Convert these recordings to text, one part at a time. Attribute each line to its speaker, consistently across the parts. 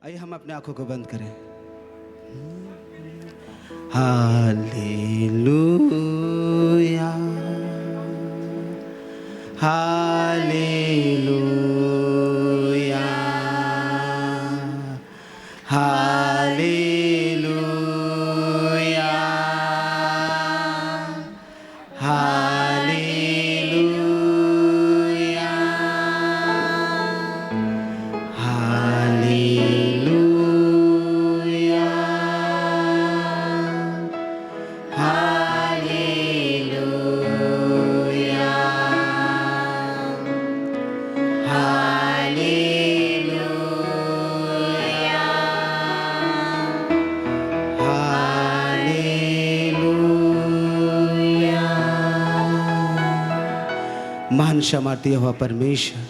Speaker 1: आइए हम अपने आंखों को बंद करें। Hallelujah hallelujah hallelujah hallelujah hallelujah hallelujah hallelujah. महान क्षमार्थी हुआ परमेश्वर,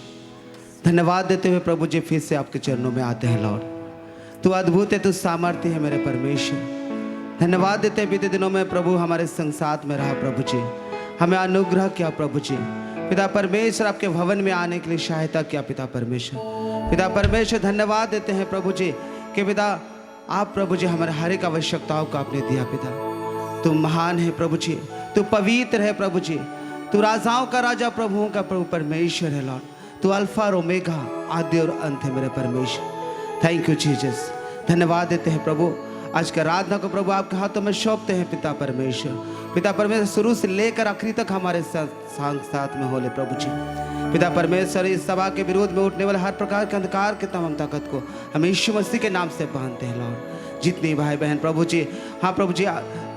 Speaker 1: धन्यवाद देते हुए प्रभु जी फिर से आपके चरणों में आते हैं। लॉर्ड तू अद्भुत है, तू सामर्थ्य है मेरे परमेश्वर। धन्यवाद देते हैं बीते दिनों में प्रभु हमारे संग साथ में रहा प्रभु जी, हमें अनुग्रह किया प्रभु जी। पिता परमेश्वर आपके भवन में आने के लिए सहायता किया पिता परमेश्वर। पिता परमेश्वर धन्यवाद देते हैं प्रभु जी कि पिता आप प्रभु जी हमारे हर एक आवश्यकताओं को आपने दिया। पिता तू महान है प्रभु जी, तू पवित्र है प्रभु जी, तू राजाओं का राजा प्रभुओं का प्रभु परमेश्वर है। लॉर्ड तू अल्फा और ओमेगा, आदि और अंत है मेरे परमेश्वर। Thank you Jesus. धन्यवाद देते हैं प्रभु, आज के आराधना को प्रभु आपके हाथों में सौंपते हैं पिता परमेश्वर। पिता परमेश्वर शुरू से लेकर आखिरी तक हमारे साथ में होले प्रभु जी। पिता परमेश्वर इस सभा के विरोध में उठने वाले हर प्रकार के अंधकार के तमाम ताकत को हम यीशु मसीह के नाम से बांधते हैं। लॉर्ड जितने भाई बहन प्रभु जी, हाँ प्रभु जी,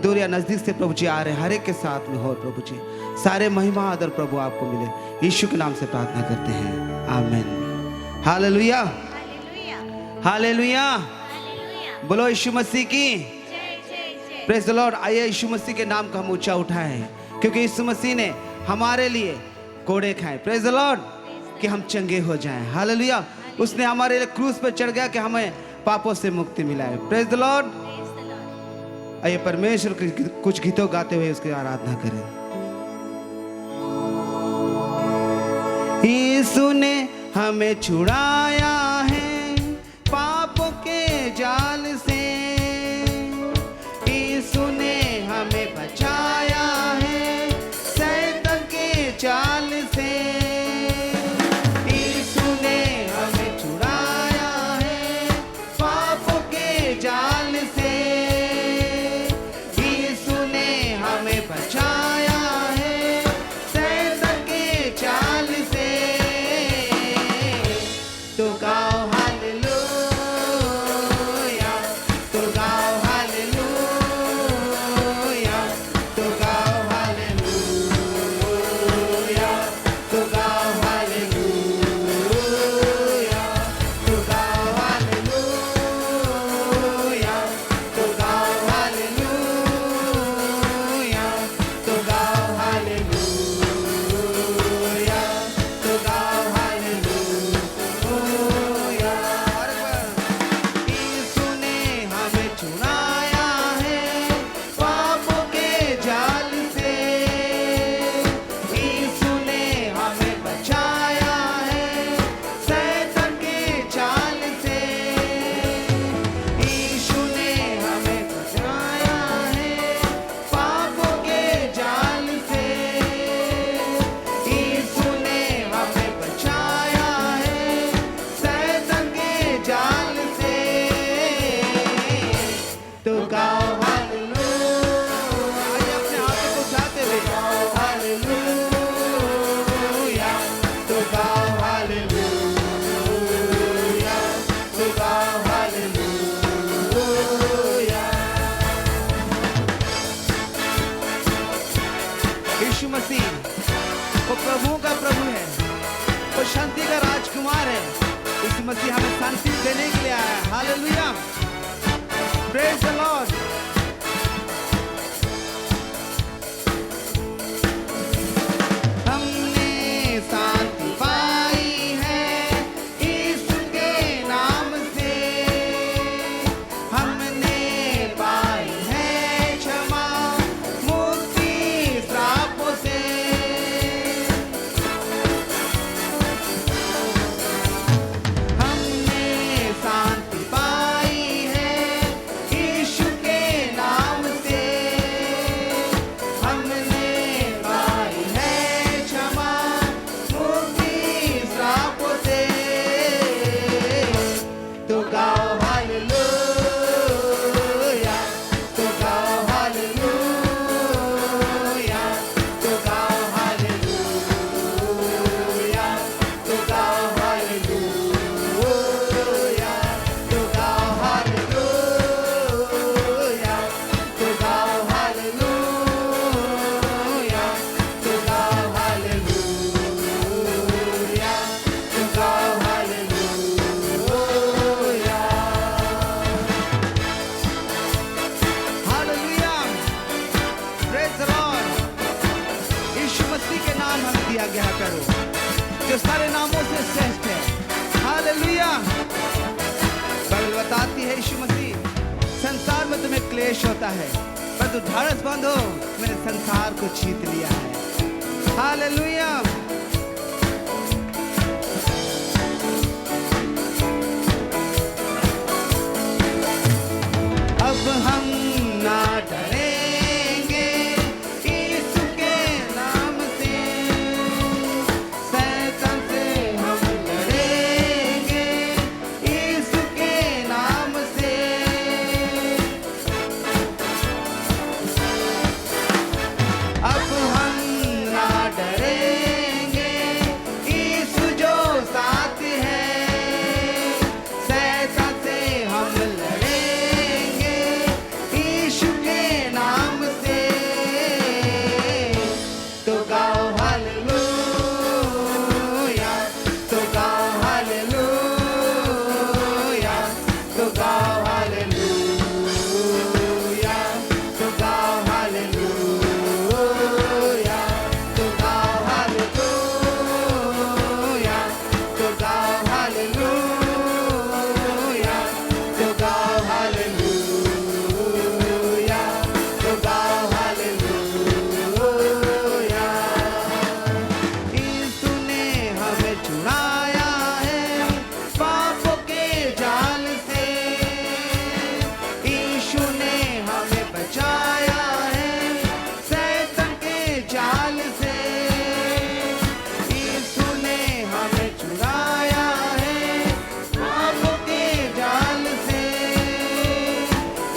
Speaker 1: दूर या नजदीक से प्रभु जी आ रहे हर एक के साथ में हो प्रभु जी, सारे महिमा आदर प्रभु आपको मिले, यीशु के नाम से प्रार्थना करते हैं, आमीन। हालेलुया हालेलुया, बोलो यीशु मसीह की प्रेज द लॉर्ड। आइए यीशु मसीह के नाम का हम ऊंचा उठाएं, क्योंकि यीशु मसीह ने हमारे लिए कोड़े खाए, प्रेज द लॉर्ड, कि हम चंगे हो जाएं। हालेलुया, उसने हमारे लिए क्रूस पर चढ़ गया कि हमें पापों से मुक्ति मिलाए, प्रेज द लॉर्ड। आइए परमेश्वर के कुछ गीतों गाते हुए उसकी आराधना करें। यीशु ने हमें छुड़ाया है पापों के जाल से, यीशु ने हमें बचाया है शैतान के चाल से, यीशु ने हमें छुड़ाया है पापों के जाल से, यीशु ने हमें बचाया है शैतान के चाल से। तो गाओ हालेलुया, तो गाओ हालेलुया, तो गाओ हालेलुया, तो गाओ हालेलुया, तो गाओ हालेलुया, तो गाओ हालेलुया, तो गाओ हालेलुया, तो गाओ हालेलुया। यीशु ने हमें छुड़ाया है पापों के जाल से, यीशु ने हमें बचाया है शैतान के चाल से, यीशु ने हमें बचाया है पापों के जाल से, यीशु ने हमें बचाया है शैतान के जाल से। तो गाओ हालेलुया, आइए अपने हाथों को उठाते हुए हालेलुया, तो गाओ हालेलुया, तो गाओ हालेलुया। यीशु मसीह वो प्रभु का प्रभु है, वो शांति का राजकुमार है। यीशु मसीह हमें शांति देने के लिए आया है। Hallelujah, praise the Lord. हमने शांति पाई है यीशु के नाम से, हमने पाई है क्षमा मुक्ति श्रापों से, हमने शांति पाई गया है प्यारो, जो सारे नामों से श्रेष्ठ है। हालेलुया। बाइबल बताती है यीशु मसीह, संसार में तुम्हें क्लेश होता है, पर तू ढाढ़स बांधो, मैंने संसार को जीत लिया है। हालेलुया। अब हम ना डरेंगे यीशु के नाम से, शैतान से हम लड़ेंगे यीशु के नाम से। अब हम ना डरेंगे यीशु जो साथ है, शैतान से हम लड़ेंगे यीशु के नाम से। तो गाओ हालेलुया, तो गाओ हालेलुया, तो गाओ हालेलुया, तो गाओ हालेलुया, तो गाओ हालेलुया, तो गाओ हालेलुया, तो गाओ हालेलुया, तो गाओ हालेलुया। यीशु ने हमें छुड़ाया है पापों के जाल से, यीशु ने हमें बचाया है शैतान के जाल से। यीशु ने हमें छुड़ाया है पापों के जाल से,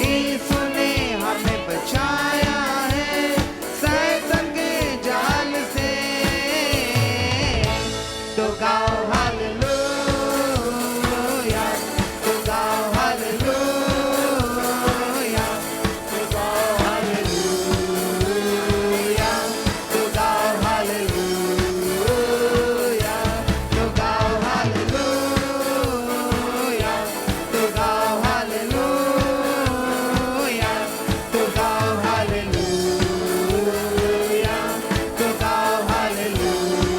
Speaker 1: यीशु ने हमें बचाया है शैतान के जाल से। तो गाओ हालेलुया, तो गाओ हालेलुया, तो गाओ हालेलुया, तो गाओ हालेलुया, तो गाओ हालेलुया, तो गाओ हालेलुया, तो गाओ हालेलुया, तो गाओ हालेलुया।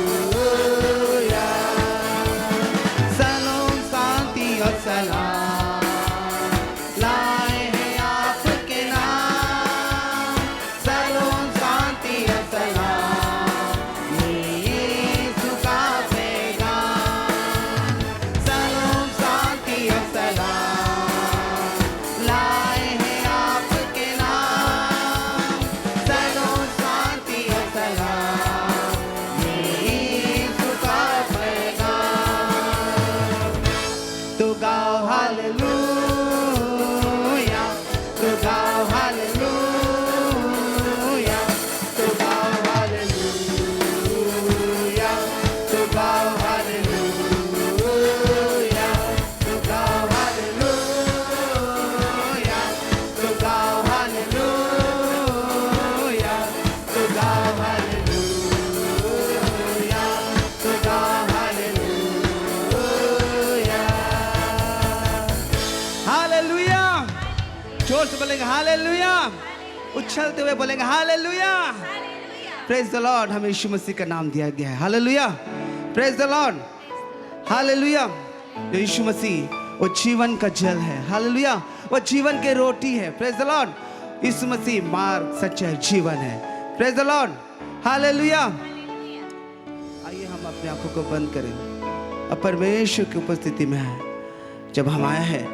Speaker 1: सलोम शांति और सलाम लाए हैं आपके नाम, सलोम शांति और सलाम ये यीशु का पैगाम। सलोम शांति और सलाम लाए हैं आपके नाम, सलोम शांति और सलाम ये यीशु का पैगाम। तो गाओ हालेलुया, तो गाओ हालेलुया, तो गाओ हालेलुया, तो गाओ हालेलुया, तो गाओ हालेलुया, तो गाओ हालेलुया, तो गाओ हालेलुया, तो गाओ हालेलुया। हालेलुया। जोर से बोलेंगे हालेलुया, उछलते हुए बोलेंगे हालेलुया। Praise the Lord. हमें यीशु मसीह का नाम दिया गया है। Hallelujah. Praise the Lord. Hallelujah. Yeshu Masih वो जीवन का जल है। हालेलुया। वो जीवन की रोटी है। Praise the Lord. Yeshu Masih मार्ग, सच्चाई, जीवन है। Praise the Lord. हालेलुया। आइए हम अपनी आंखों को बंद करें, अब परमेश्वर की उपस्थिति में है। जब हम आए हैं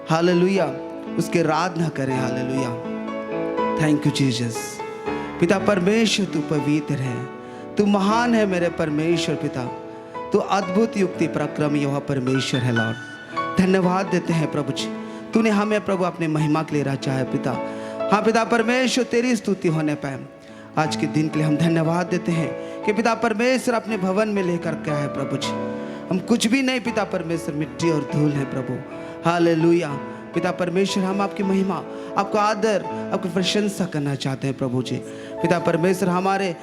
Speaker 1: हालेलुया, उसकी आराधना करें। हालेलुया। Thank you Jesus. पिता परमेश्वर, तू पवित्र है, तू महान है मेरे परमेश्वर। पिता तू अद्भुत युक्ति पराक्रम यहोवा परमेश्वर है। लॉर्ड धन्यवाद देते हैं प्रभु जी, तूने हमें प्रभु अपने महिमा के लिए रचा है पिता। हाँ पिता परमेश्वर, तेरी स्तुति होने पाए आज के दिन के लिए हम धन्यवाद देते हैं कि पिता परमेश्वर अपने भवन में लेकर के आए प्रभु जी। हम कुछ भी नहीं पिता परमेश्वर, मिट्टी और धूल है प्रभु। हालेलुया। पिता परमेश्वर, हम आपकी महिमा, आपका आदर, आपकी प्रशंसा करना चाहते हैं प्रभु जी। पिता परमेश्वर हमारे,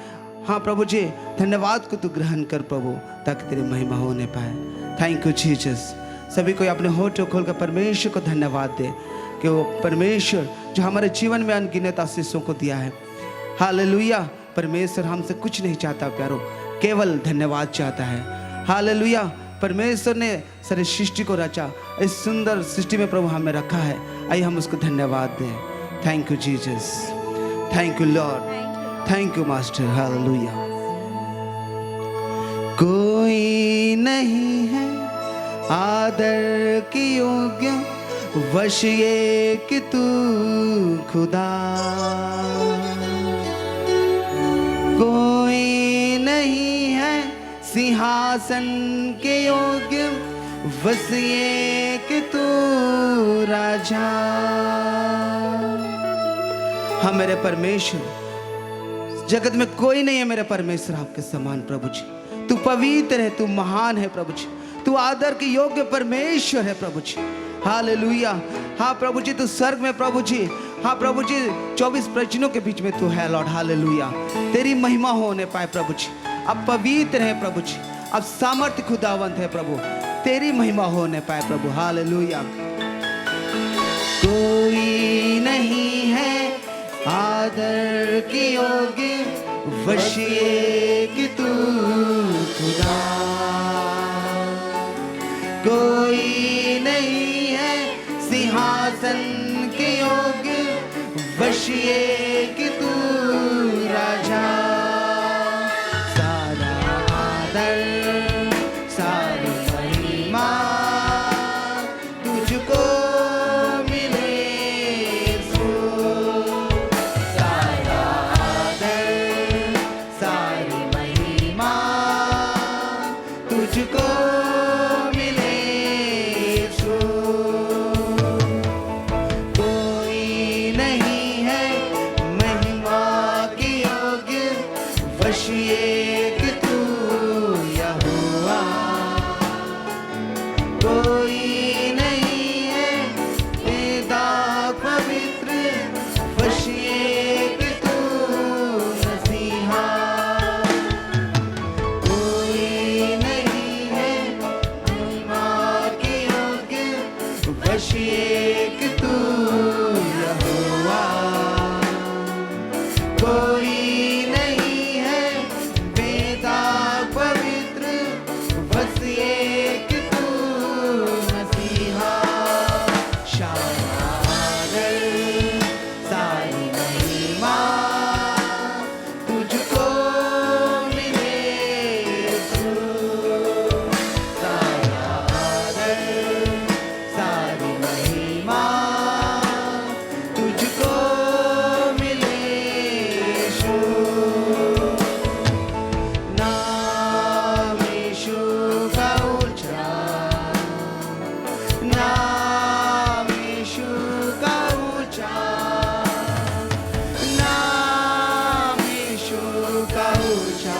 Speaker 1: हाँ प्रभु जी, धन्यवाद को तू ग्रहण कर प्रभु, ताकि तेरी महिमा होने पाए। Thank you Jesus. सभी को अपने होठों खोलकर परमेश्वर को धन्यवाद दे कि वो परमेश्वर जो हमारे जीवन में अनगिनत आशीषों को दिया है। हालेलुया। परमेश्वर हमसे कुछ नहीं चाहता प्यारो, केवल धन्यवाद चाहता है। हालेलुया। परमेश्वर ने सारी सृष्टि को रचा, इस सुंदर सृष्टि में प्रभु हमें रखा है। आइए हम उसको धन्यवाद दें। Thank you Jesus, thank you Lord, thank you master. Hallelujah. कोई नहीं है आदर की योग्य, वश ये कि तू खुदा। कोई नहीं है सिंहासन के योग्य, बस ये कि तू राजा। हाँ मेरे परमेश्वर, जगत में कोई नहीं है मेरे परमेश्वर आपके समान प्रभु जी। तू पवित्र है, तू महान है प्रभु जी, तू आदर के योग्य परमेश्वर है प्रभु जी। हालेलुया। हाँ प्रभु जी, तू स्वर्ग में प्रभु जी, हाँ प्रभु जी 24 प्रजनों के बीच में तू है लॉर्ड। हालेलुया। तेरी महिमा होने पाए प्रभु जी। अब पवित्र है प्रभु जी, अब सामर्थ्य खुदावंत है प्रभु, तेरी महिमा होने पाए प्रभु। हालेलुया। कोई नहीं है आदर के योग्य, वश ये कि तू खुदा। कोई नहीं है सिंहासन के योग्य, वश ये कि तू राजा। सारा आदर सारी महिमा तुझको मिले सो। सारा आदर सारी महिमा तुझको मिले सो। कोई नहीं है महिमा के योग्य, वश ये कि तू यहोवा। कोई नहीं है वेदा पवित्र, वश ये कि तू मसीहा। कोई नहीं है महिमा के योग्य, वश ये कि तू यहोवा। कोई नहीं है वेदा पवित्र, बस ये कि तू मसीहा। सारा आदर सारी महिमा तुझको मिले सो। सारा आदर सारी महिमा तुझको मिले सो। नाम यीशु का ऊंचा, नाम यीशु का ऊंचा, नाम यीशु का ऊंचा,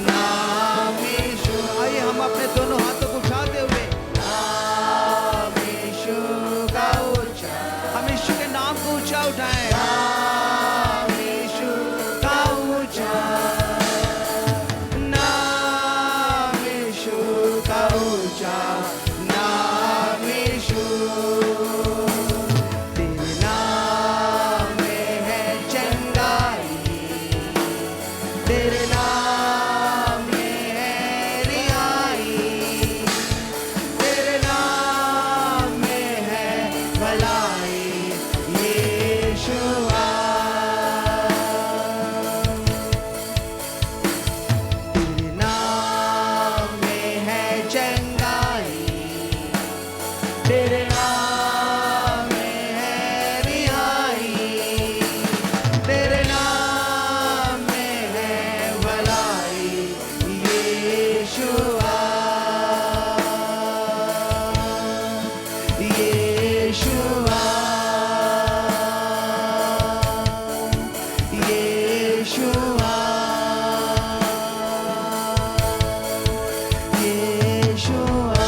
Speaker 1: नाम यीशु। आइए हम अपने दोनों हाथों को उठाते हुए नाम यीशु का ऊंचा, हम यीशु के नाम को ऊंचा उठाएं। नाम यीशु का ऊंचा, नाम यीशु का ऊंचा, नाम यीशु। तेरे नाम में है चंगाई, तेरे नाम में है रिहाई, तेरे नाम में है भलाई यीशुआ। तेरे नाम में है चंगाई, तेरे नाम में है रिहाई, तेरे नाम में है भलाई यीशुआ। यीशुआ, यीशुआ, यीशुआ।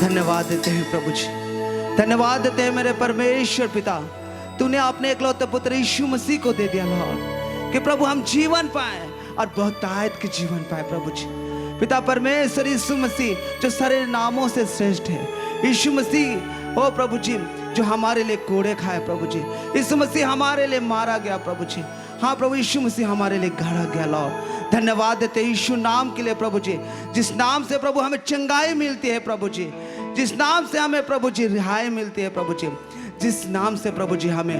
Speaker 1: धन्यवाद देते हैं प्रभु जी, धन्यवाद देते हैं मेरे परमेश्वर पिता। तूने अपने इकलौते पुत्र यीशु मसीह को दे दिया लॉर्ड, कि प्रभु हम जीवन पाए और बहुतायत के जीवन पाए प्रभु जी। पिता परमेश्वर यीशु मसीह जो सारे नामों से श्रेष्ठ है, यीशु मसीह ओ प्रभु जी जो हमारे लिए कोड़े खाए प्रभु जी, यीशु मसीह हमारे लिए मारा गया प्रभु जी। हाँ प्रभु यीशु मसीह हमारे लिए गढ़ा गया लॉर्ड। धन्यवाद देते हैं यीशु नाम के लिए प्रभु जी, जिस नाम से प्रभु हमें चंगाई मिलती है प्रभु जी, जिस नाम से हमें प्रभु जी रिहाई मिलती है प्रभु जी, जिस नाम से प्रभु जी हमें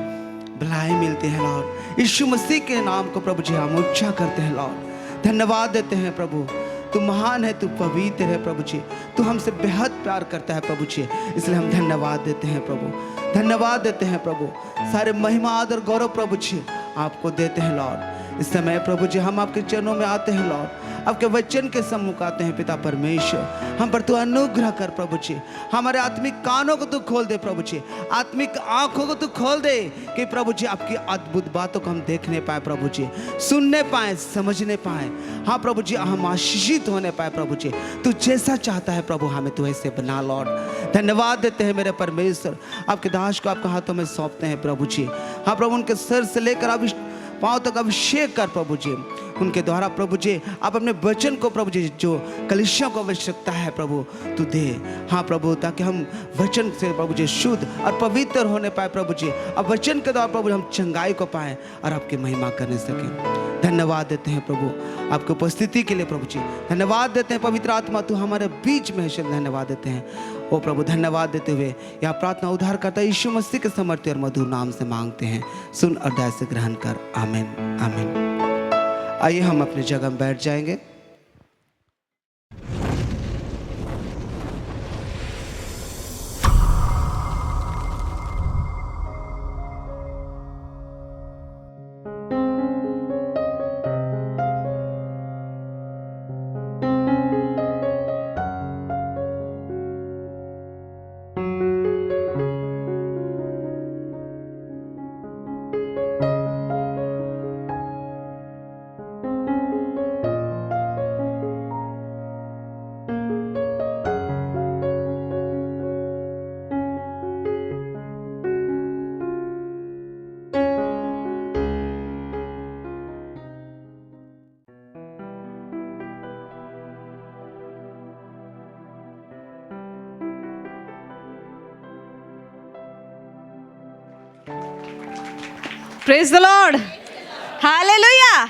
Speaker 1: भलाई मिलती है लॉर्ड। यीशु मसीह के नाम को प्रभु जी हम ऊंचा करते हैं लॉर्ड। धन्यवाद देते हैं प्रभु, तू महान है, तू पवित्र है प्रभु जी, तू हमसे बेहद प्यार करता है प्रभु जी, इसलिए हम धन्यवाद देते हैं प्रभु, धन्यवाद देते हैं प्रभु। सारे महिमा आदर गौरव प्रभु जी आपको देते हैं लॉर्ड। इस समय प्रभु जी हम आपके चरणों में आते हैं लॉर्ड, आपके वचन के सम्मुख आते हैं पिता परमेश्वर। हम पर तू अनुग्रह कर प्रभु जी, हमारे आत्मिक कानों को तू खोल दे प्रभु जी, आत्मिक आंखों को तू खोल दे कि प्रभु जी आपकी अद्भुत बातों को हम देखने पाए प्रभु जी, सुनने पाए, समझने पाए। हाँ प्रभु जी हम आशीषित होने पाए प्रभु जी, तू जैसा चाहता है प्रभु हमें तू ऐसे बना लॉर्ड। धन्यवाद देते हैं मेरे परमेश्वर, आपके दास को आपके हाथों में सौंपते हैं प्रभु जी। हाँ प्रभु उनके सर से लेकर अब पाँव तक अभिषेक कर प्रभु जी, उनके द्वारा प्रभु जी आप अपने वचन को प्रभु जी जो कलीसियों को आवश्यकता है प्रभु तू दे। हाँ प्रभु ताकि हम वचन से प्रभु जी शुद्ध और पवित्र होने पाए प्रभु जी, अब वचन के द्वारा प्रभु हम चंगाई को पाएं और आपकी महिमा करने सकें। धन्यवाद देते हैं प्रभु आपकी उपस्थिति के लिए प्रभु जी, धन्यवाद देते हैं पवित्र आत्मा तू हमारे बीच में है, धन्यवाद देते हैं ओ प्रभु। धन्यवाद देते हुए यह प्रार्थना उद्धार करता यीशु मसीह के समर्थी और मधुर नाम से मांगते हैं, सुन और दया से ग्रहण कर, आमीन आमीन। आइए हम अपनी जगह में बैठ जाएंगे।
Speaker 2: Praise the Lord, hallelujah.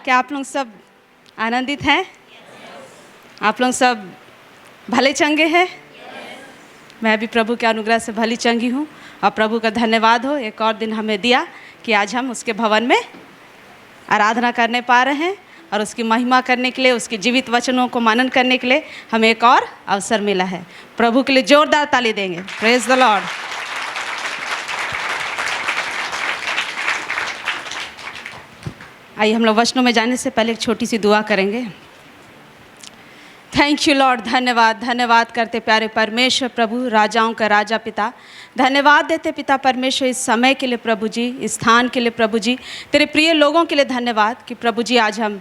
Speaker 2: क्या आप लोग सब आनंदित हैं? आप लोग सब भले चंगे हैं? मैं भी प्रभु के अनुग्रह से भली चंगी हूँ और प्रभु का धन्यवाद हो, एक और दिन हमें दिया कि आज हम उसके भवन में आराधना करने पा रहे हैं और उसकी महिमा करने के लिए, उसके जीवित वचनों को मनन करने के लिए हमें एक और अवसर मिला है। प्रभु के लिए जोरदार ताली देंगे। Praise the Lord. आइए हम लोग वचनों में जाने से पहले एक छोटी सी दुआ करेंगे। थैंक यू लॉर्ड, धन्यवाद धन्यवाद करते प्यारे परमेश्वर प्रभु, राजाओं का राजा पिता, धन्यवाद देते पिता परमेश्वर इस समय के लिए प्रभु जी, इस स्थान के लिए प्रभु जी, तेरे प्रिय लोगों के लिए धन्यवाद कि प्रभु जी आज हम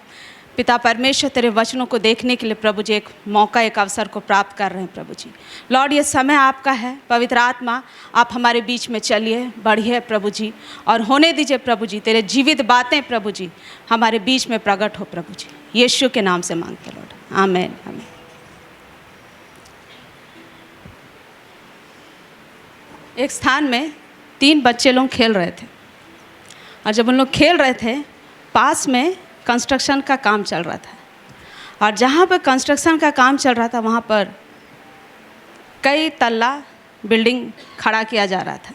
Speaker 2: पिता परमेश्वर तेरे वचनों को देखने के लिए प्रभु जी एक मौका, एक अवसर को प्राप्त कर रहे हैं प्रभु जी। लॉर्ड ये समय आपका है, पवित्र आत्मा आप हमारे बीच में चलिए, बढ़िए प्रभु जी, और होने दीजिए प्रभु जी तेरे जीवित बातें प्रभु जी हमारे बीच में प्रकट हो प्रभु जी, यीशु के नाम से मांगते लॉर्ड, आमीन आमीन। एक स्थान में 3 बच्चे लोग खेल रहे थे और जब उन लोग खेल रहे थे पास में कंस्ट्रक्शन का काम चल रहा था और जहाँ पर कंस्ट्रक्शन का काम चल रहा था वहाँ पर कई तल्ला बिल्डिंग खड़ा किया जा रहा था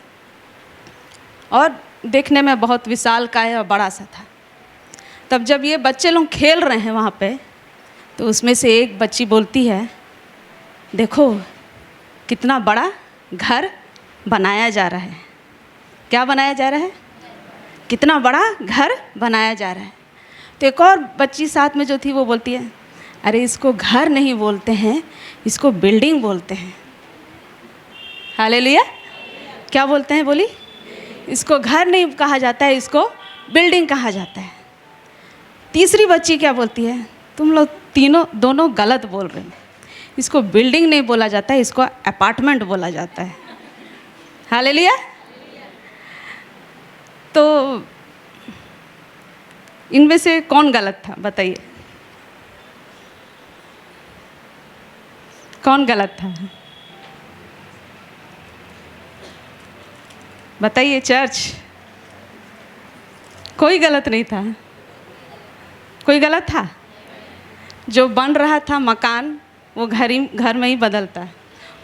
Speaker 2: और देखने में बहुत विशालकाय और बड़ा सा था। तब जब ये बच्चे लोग खेल रहे हैं वहाँ पे तो उसमें से एक बच्ची बोलती है, देखो कितना बड़ा घर बनाया जा रहा है। क्या बनाया जा रहा है? कितना बड़ा घर बनाया जा रहा है। तो एक और बच्ची साथ में जो थी वो बोलती है, अरे इसको घर नहीं बोलते हैं, इसको बिल्डिंग बोलते हैं। हालेलुया। क्या बोलते हैं? बोली, इसको घर नहीं कहा जाता है, इसको बिल्डिंग कहा जाता है। तीसरी बच्ची क्या बोलती है, तुम लोग दोनों गलत बोल रहे हो, इसको बिल्डिंग नहीं बोला जाता है, इसको अपार्टमेंट बोला जाता है। हालेलुया। तो इनमें से कौन गलत था बताइए, कौन गलत था बताइए चर्च? कोई गलत नहीं था। कोई गलत था? जो बन रहा था मकान, वो घर में ही बदलता है,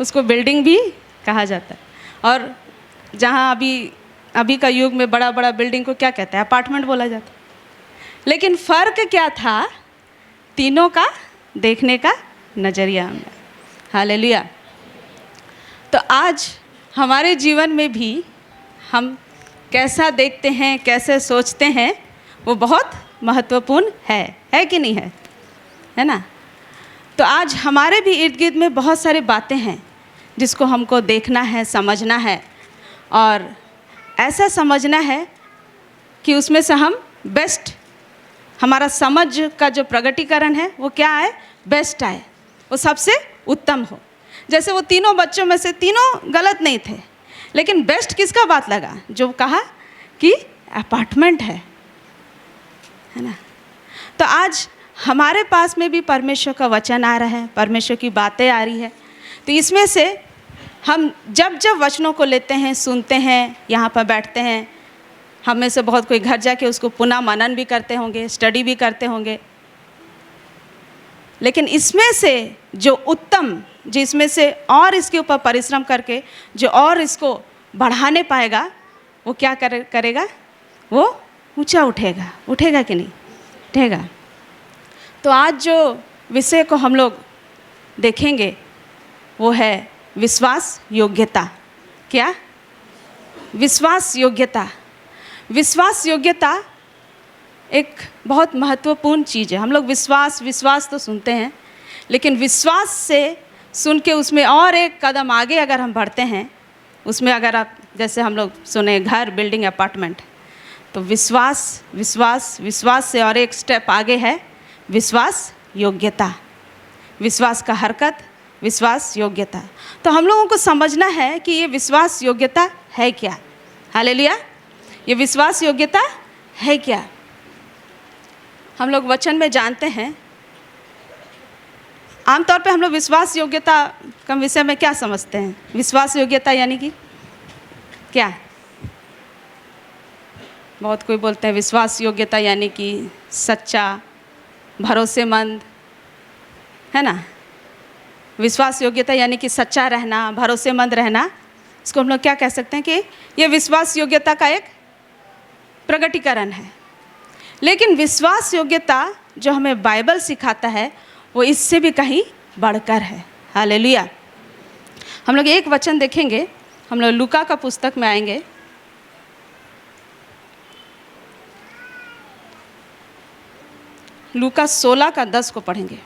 Speaker 2: उसको बिल्डिंग भी कहा जाता है। और जहाँ अभी का युग में बड़ा बड़ा बिल्डिंग को क्या कहते हैं? अपार्टमेंट बोला जाता है। लेकिन फ़र्क क्या था? तीनों का देखने का नज़रिया में। हालेलुया। तो आज हमारे जीवन में भी हम कैसा देखते हैं, कैसे सोचते हैं, वो बहुत महत्वपूर्ण है कि नहीं है? है ना? तो आज हमारे भी इर्द गिर्द में बहुत सारी बातें हैं जिसको हमको देखना है, समझना है, और ऐसा समझना है कि उसमें से हम बेस्ट, हमारा समझ का जो प्रगटीकरण है वो क्या आए? बेस्ट आए, वो सबसे उत्तम हो। जैसे वो तीनों बच्चों में से तीनों गलत नहीं थे, लेकिन बेस्ट किसका बात लगा? जो कहा कि अपार्टमेंट है ना? तो आज हमारे पास में भी परमेश्वर का वचन आ रहा है, परमेश्वर की बातें आ रही है। तो इसमें से हम जब जब वचनों को लेते हैं, सुनते हैं, यहाँ पर बैठते हैं, हम में से बहुत कोई घर जाके उसको पुनः मनन भी करते होंगे, स्टडी भी करते होंगे, लेकिन इसमें से जो उत्तम, जिसमें से और इसके ऊपर परिश्रम करके जो और इसको बढ़ाने पाएगा, वो क्या करेगा? वो ऊंचा उठेगा। उठेगा कि नहीं? उठेगा। तो आज जो विषय को हम लोग देखेंगे वो है विश्वास योग्यता। क्या? विश्वास योग्यता। विश्वास योग्यता एक बहुत महत्वपूर्ण चीज़ है। हम लोग विश्वास तो सुनते हैं, लेकिन विश्वास से सुन के उसमें और एक कदम आगे अगर हम बढ़ते हैं, उसमें अगर आप जैसे हम लोग सुने घर, बिल्डिंग, अपार्टमेंट, तो विश्वास से और एक स्टेप आगे है विश्वास योग्यता। विश्वास का हरकत, विश्वास योग्यता। तो हम लोगों को समझना है कि ये विश्वास योग्यता है क्या। हालेलुया। ये विश्वास योग्यता है क्या? हम लोग वचन में जानते हैं, आमतौर पे हम लोग विश्वास योग्यता का विषय में क्या समझते हैं? विश्वास योग्यता यानी कि क्या? बहुत कोई बोलते हैं विश्वास योग्यता यानी कि सच्चा, भरोसेमंद, है ना? विश्वास योग्यता यानी कि सच्चा रहना, भरोसेमंद रहना। इसको हम लोग क्या कह सकते हैं कि ये विश्वास योग्यता का एक प्रगटीकरण है। लेकिन विश्वास योग्यता जो हमें बाइबल सिखाता है वो इससे भी कहीं बढ़कर है। हालेलुया। हम लोग एक वचन देखेंगे, हम लोग लूका का पुस्तक में आएंगे। लूका 16 का 10 को पढ़ेंगे।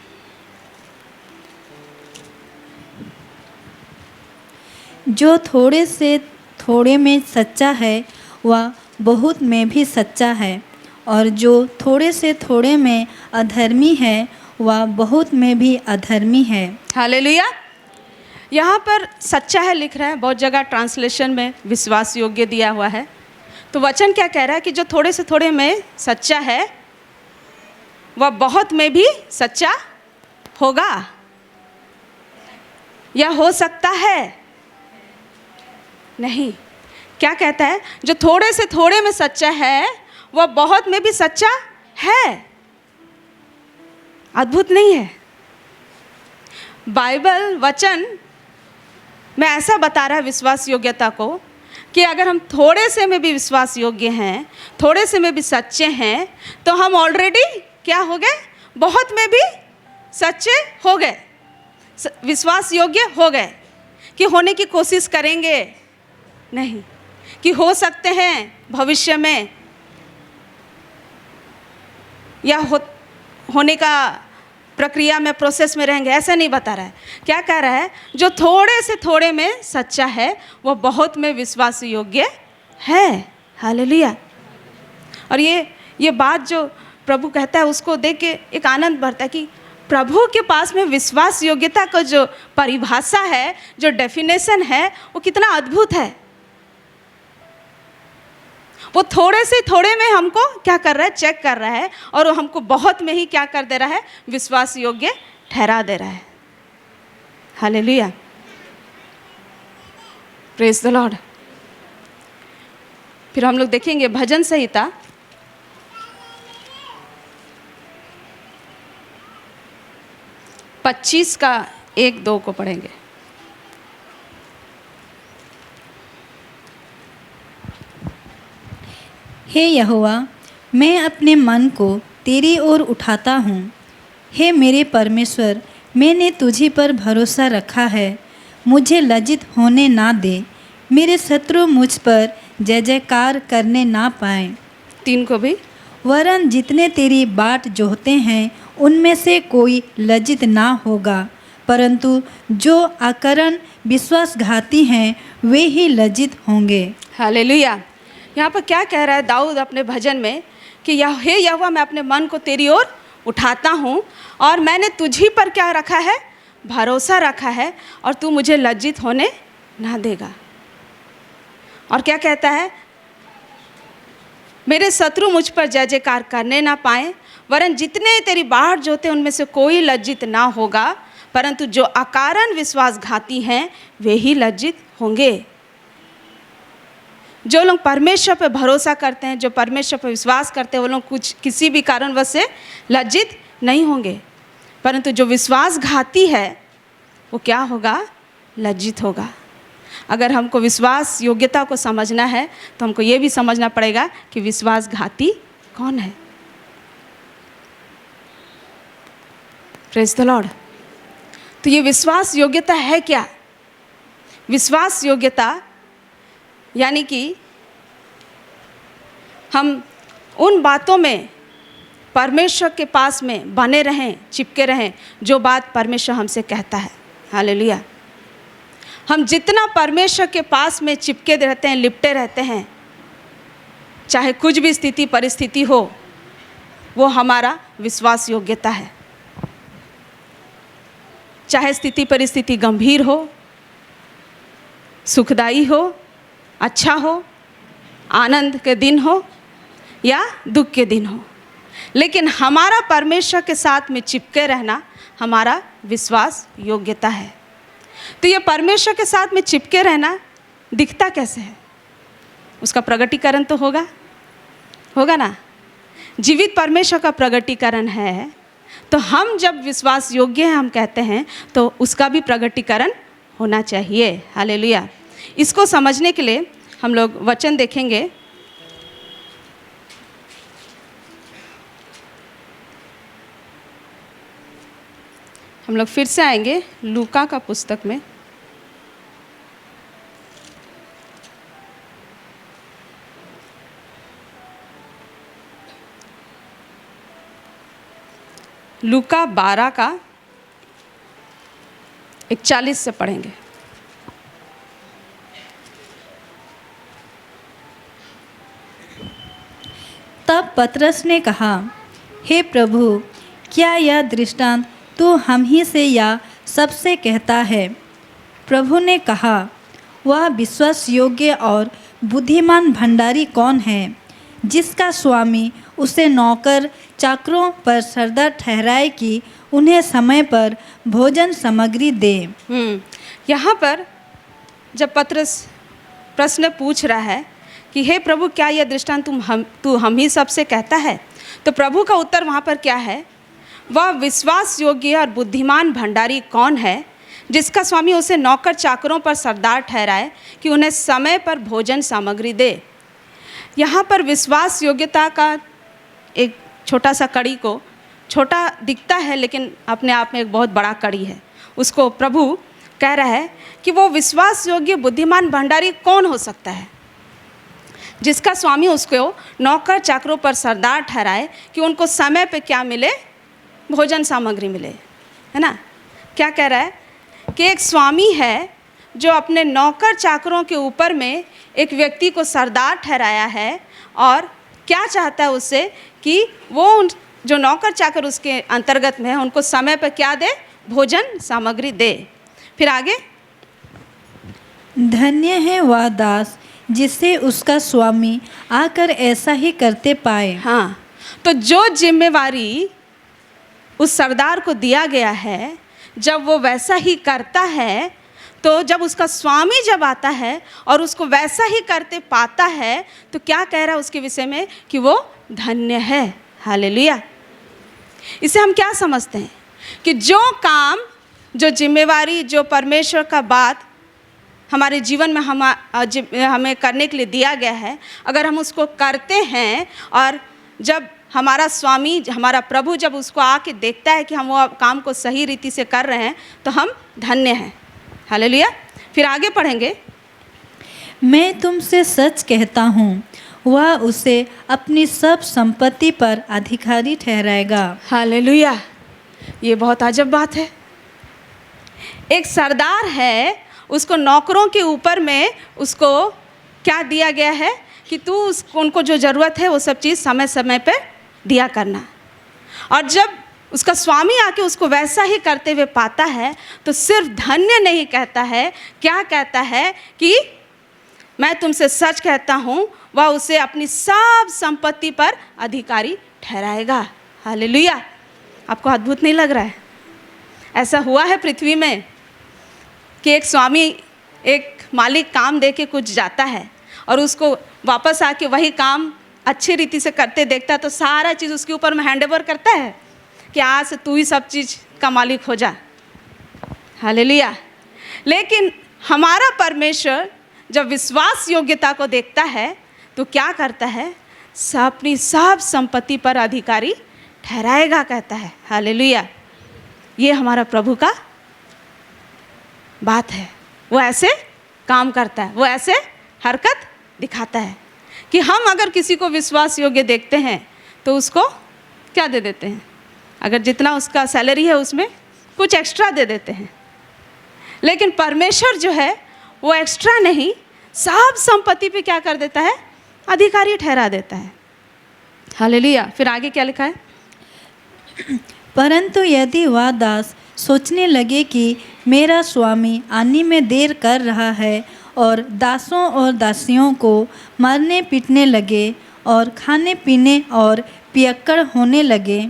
Speaker 3: जो थोड़े से थोड़े में सच्चा है वह बहुत में भी सच्चा है, और जो थोड़े से थोड़े में अधर्मी है वह बहुत में भी अधर्मी है।
Speaker 2: हालेलुया। यहाँ पर सच्चा है लिख रहा है, बहुत जगह ट्रांसलेशन में विश्वास योग्य दिया हुआ है। तो वचन क्या कह रहा है कि जो थोड़े से थोड़े में सच्चा है वह बहुत में भी सच्चा होगा या हो सकता है? नहीं। क्या कहता है? जो थोड़े से थोड़े में सच्चा है वह बहुत में भी सच्चा है। अद्भुत नहीं है? बाइबल वचन में ऐसा बता रहा है विश्वास योग्यता को कि अगर हम थोड़े से में भी विश्वास योग्य हैं, थोड़े से में भी सच्चे हैं, तो हम ऑलरेडी क्या हो गए? बहुत में भी सच्चे हो गए, विश्वास योग्य हो गए। कि होने की कोशिश करेंगे नहीं, कि हो सकते हैं भविष्य में, या होने का प्रक्रिया में, प्रोसेस में रहेंगे, ऐसा नहीं बता रहा है। क्या कह रहा है? जो थोड़े से थोड़े में सच्चा है वो बहुत में विश्वास योग्य है। हालेलुया। और ये बात जो प्रभु कहता है उसको देख के एक आनंद बढ़ता है कि प्रभु के पास में विश्वास योग्यता का जो परिभाषा है, जो डेफिनेशन है, वो कितना अद्भुत है। वो थोड़े से थोड़े में हमको क्या कर रहा है? चेक कर रहा है, और वो हमको बहुत में ही क्या कर दे रहा है? विश्वास योग्य ठहरा दे रहा है। हालेलुया। Praise the Lord. फिर हम लोग देखेंगे भजन संहिता 25 का 1-2 को पढ़ेंगे।
Speaker 3: हे यहोवा, मैं अपने मन को तेरी ओर उठाता हूँ। हे मेरे परमेश्वर, मैंने तुझी पर भरोसा रखा है। मुझे लज्जित होने ना दे, मेरे शत्रु मुझ पर जय जयकार करने ना पाएं।
Speaker 2: 3 को भी।
Speaker 3: वरन जितने तेरी बाट जोहते हैं उनमें से कोई लज्जित ना होगा, परंतु जो अकरण विश्वासघाती हैं वे ही लज्जित होंगे।
Speaker 2: हालेलुया। यहाँ पर क्या कह रहा है दाऊद अपने भजन में कि हे यहोवा, मैं अपने मन को तेरी ओर उठाता हूँ और मैंने तुझी पर क्या रखा है, भरोसा रखा है, और तू मुझे लज्जित होने ना देगा। और क्या कहता है, मेरे शत्रु मुझ पर जय जयकार करने ना पाएं, वरन जितने तेरी बाढ़ जोते उनमें से कोई लज्जित ना होगा, परंतु जो अकारण विश्वासघाती हैं वे ही लज्जित होंगे। जो लोग परमेश्वर पर भरोसा करते हैं, जो परमेश्वर पर विश्वास करते हैं, वो लोग किसी भी कारणवश से लज्जित नहीं होंगे, परंतु जो विश्वासघाती है वो क्या होगा, लज्जित होगा। अगर हमको विश्वास योग्यता को समझना है तो हमको ये भी समझना पड़ेगा कि विश्वासघाती कौन है। Praise the Lord. तो ये विश्वास योग्यता है क्या? विश्वास योग्यता यानी कि हम उन बातों में परमेश्वर के पास में बने रहें, चिपके रहें, जो बात परमेश्वर हमसे कहता है। हालेलुया। हम जितना परमेश्वर के पास में चिपके रहते हैं, लिपटे रहते हैं, चाहे कुछ भी स्थिति परिस्थिति हो, वो हमारा विश्वास योग्यता है। चाहे स्थिति परिस्थिति गंभीर हो, सुखदायी हो, अच्छा हो, आनंद के दिन हो या दुख के दिन हो, लेकिन हमारा परमेश्वर के साथ में चिपके रहना हमारा विश्वास योग्यता है। तो ये परमेश्वर के साथ में चिपके रहना दिखता कैसे है? उसका प्रगटीकरण तो होगा ना। जीवित परमेश्वर का प्रगटीकरण है, तो हम जब विश्वास योग्य हैं हम कहते हैं, तो उसका भी प्रगटीकरण होना चाहिए। हालेलुया। इसको समझने के लिए हम लोग वचन देखेंगे। हम लोग फिर से आएंगे लूका का पुस्तक में। लूका 12 का 41 से पढ़ेंगे।
Speaker 3: तब पतरस ने कहा, हे प्रभु, क्या यह दृष्टांत तू हम ही से या सबसे कहता है? प्रभु ने कहा, वह विश्वास योग्य और बुद्धिमान भंडारी कौन है, जिसका स्वामी उसे नौकर चाकरों पर सरदार ठहराए कि उन्हें समय पर भोजन सामग्री दे।
Speaker 2: यहाँ पर जब पतरस प्रश्न पूछ रहा है कि हे प्रभु, क्या यह दृष्टांत तू हम ही सबसे कहता है, तो प्रभु का उत्तर वहाँ पर क्या है? वह विश्वास योग्य और बुद्धिमान भंडारी कौन है, जिसका स्वामी उसे नौकर चाकरों पर सरदार ठहराए कि उन्हें समय पर भोजन सामग्री दे। यहाँ पर विश्वास योग्यता का एक छोटा सा कड़ी को, छोटा दिखता है लेकिन अपने आप में एक बहुत बड़ा कड़ी है, उसको प्रभु कह रहा है कि वो विश्वास योग्य बुद्धिमान भंडारी कौन हो सकता है, जिसका स्वामी उसको नौकर चाकरों पर सरदार ठहराए कि उनको समय पे क्या मिले, भोजन सामग्री मिले। है ना? क्या कह रहा है कि एक स्वामी है जो अपने नौकर चाकरों के ऊपर में एक व्यक्ति को सरदार ठहराया है, और क्या चाहता है उससे कि वो उन जो नौकर चाकर उसके अंतर्गत में है उनको समय पर क्या दे, भोजन सामग्री दे। फिर आगे,
Speaker 3: धन्य है वह दास जिसे उसका स्वामी आकर ऐसा ही करते पाए।
Speaker 2: हाँ, तो जो जिम्मेवारी उस सरदार को दिया गया है, जब वो वैसा ही करता है, तो जब उसका स्वामी जब आता है और उसको वैसा ही करते पाता है, तो क्या कह रहा है उसके विषय में कि वो धन्य है। हालेलुया। इसे हम क्या समझते हैं कि जो काम, जो जिम्मेवारी, जो परमेश्वर का बात हमारे जीवन में हमें करने के लिए दिया गया है, अगर हम उसको करते हैं और जब हमारा स्वामी, हमारा प्रभु जब उसको आके देखता है कि हम वो काम को सही रीति से कर रहे हैं, तो हम धन्य हैं। हालेलुया। फिर आगे पढ़ेंगे।
Speaker 3: मैं तुमसे सच कहता हूँ, वह उसे अपनी सब संपत्ति पर अधिकारी ठहराएगा।
Speaker 2: हालेलुया। ये बहुत अजब बात है। एक सरदार है, उसको नौकरों के ऊपर में उसको क्या दिया गया है कि तू उनको जो ज़रूरत है वो सब चीज़ समय समय पे दिया करना। और जब उसका स्वामी आके उसको वैसा ही करते हुए पाता है, तो सिर्फ धन्य नहीं कहता है, क्या कहता है कि मैं तुमसे सच कहता हूँ, वह उसे अपनी सब संपत्ति पर अधिकारी ठहराएगा। हालेलुया। आपको अद्भुत नहीं लग रहा है? ऐसा हुआ है पृथ्वी में कि एक स्वामी, एक मालिक काम दे के कुछ जाता है और उसको वापस आके वही काम अच्छी रीति से करते देखता है, तो सारा चीज़ उसके ऊपर में हैंड ओवर करता है कि आज से तू ही सब चीज़ का मालिक हो जा। हालेलुया। लेकिन हमारा परमेश्वर जब विश्वास योग्यता को देखता है तो क्या करता है? अपनी सब संपत्ति पर अधिकारी ठहराएगा कहता है। हालेलुया। ये हमारा प्रभु का बात है। वो ऐसे काम करता है, वो ऐसे हरकत दिखाता है कि हम अगर किसी को विश्वास योग्य देखते हैं तो उसको क्या दे देते हैं? अगर जितना उसका सैलरी है उसमें कुछ एक्स्ट्रा दे देते हैं। लेकिन परमेश्वर जो है वो एक्स्ट्रा नहीं, सब संपत्ति पे क्या कर देता है? अधिकारी ठहरा देता है। हालेलुया। फिर आगे क्या लिखा है?
Speaker 3: परंतु यदि वह दास सोचने लगे कि मेरा स्वामी आने में देर कर रहा है और दासों और दासियों को मारने पीटने लगे और खाने पीने और पियक्कड़ होने लगे,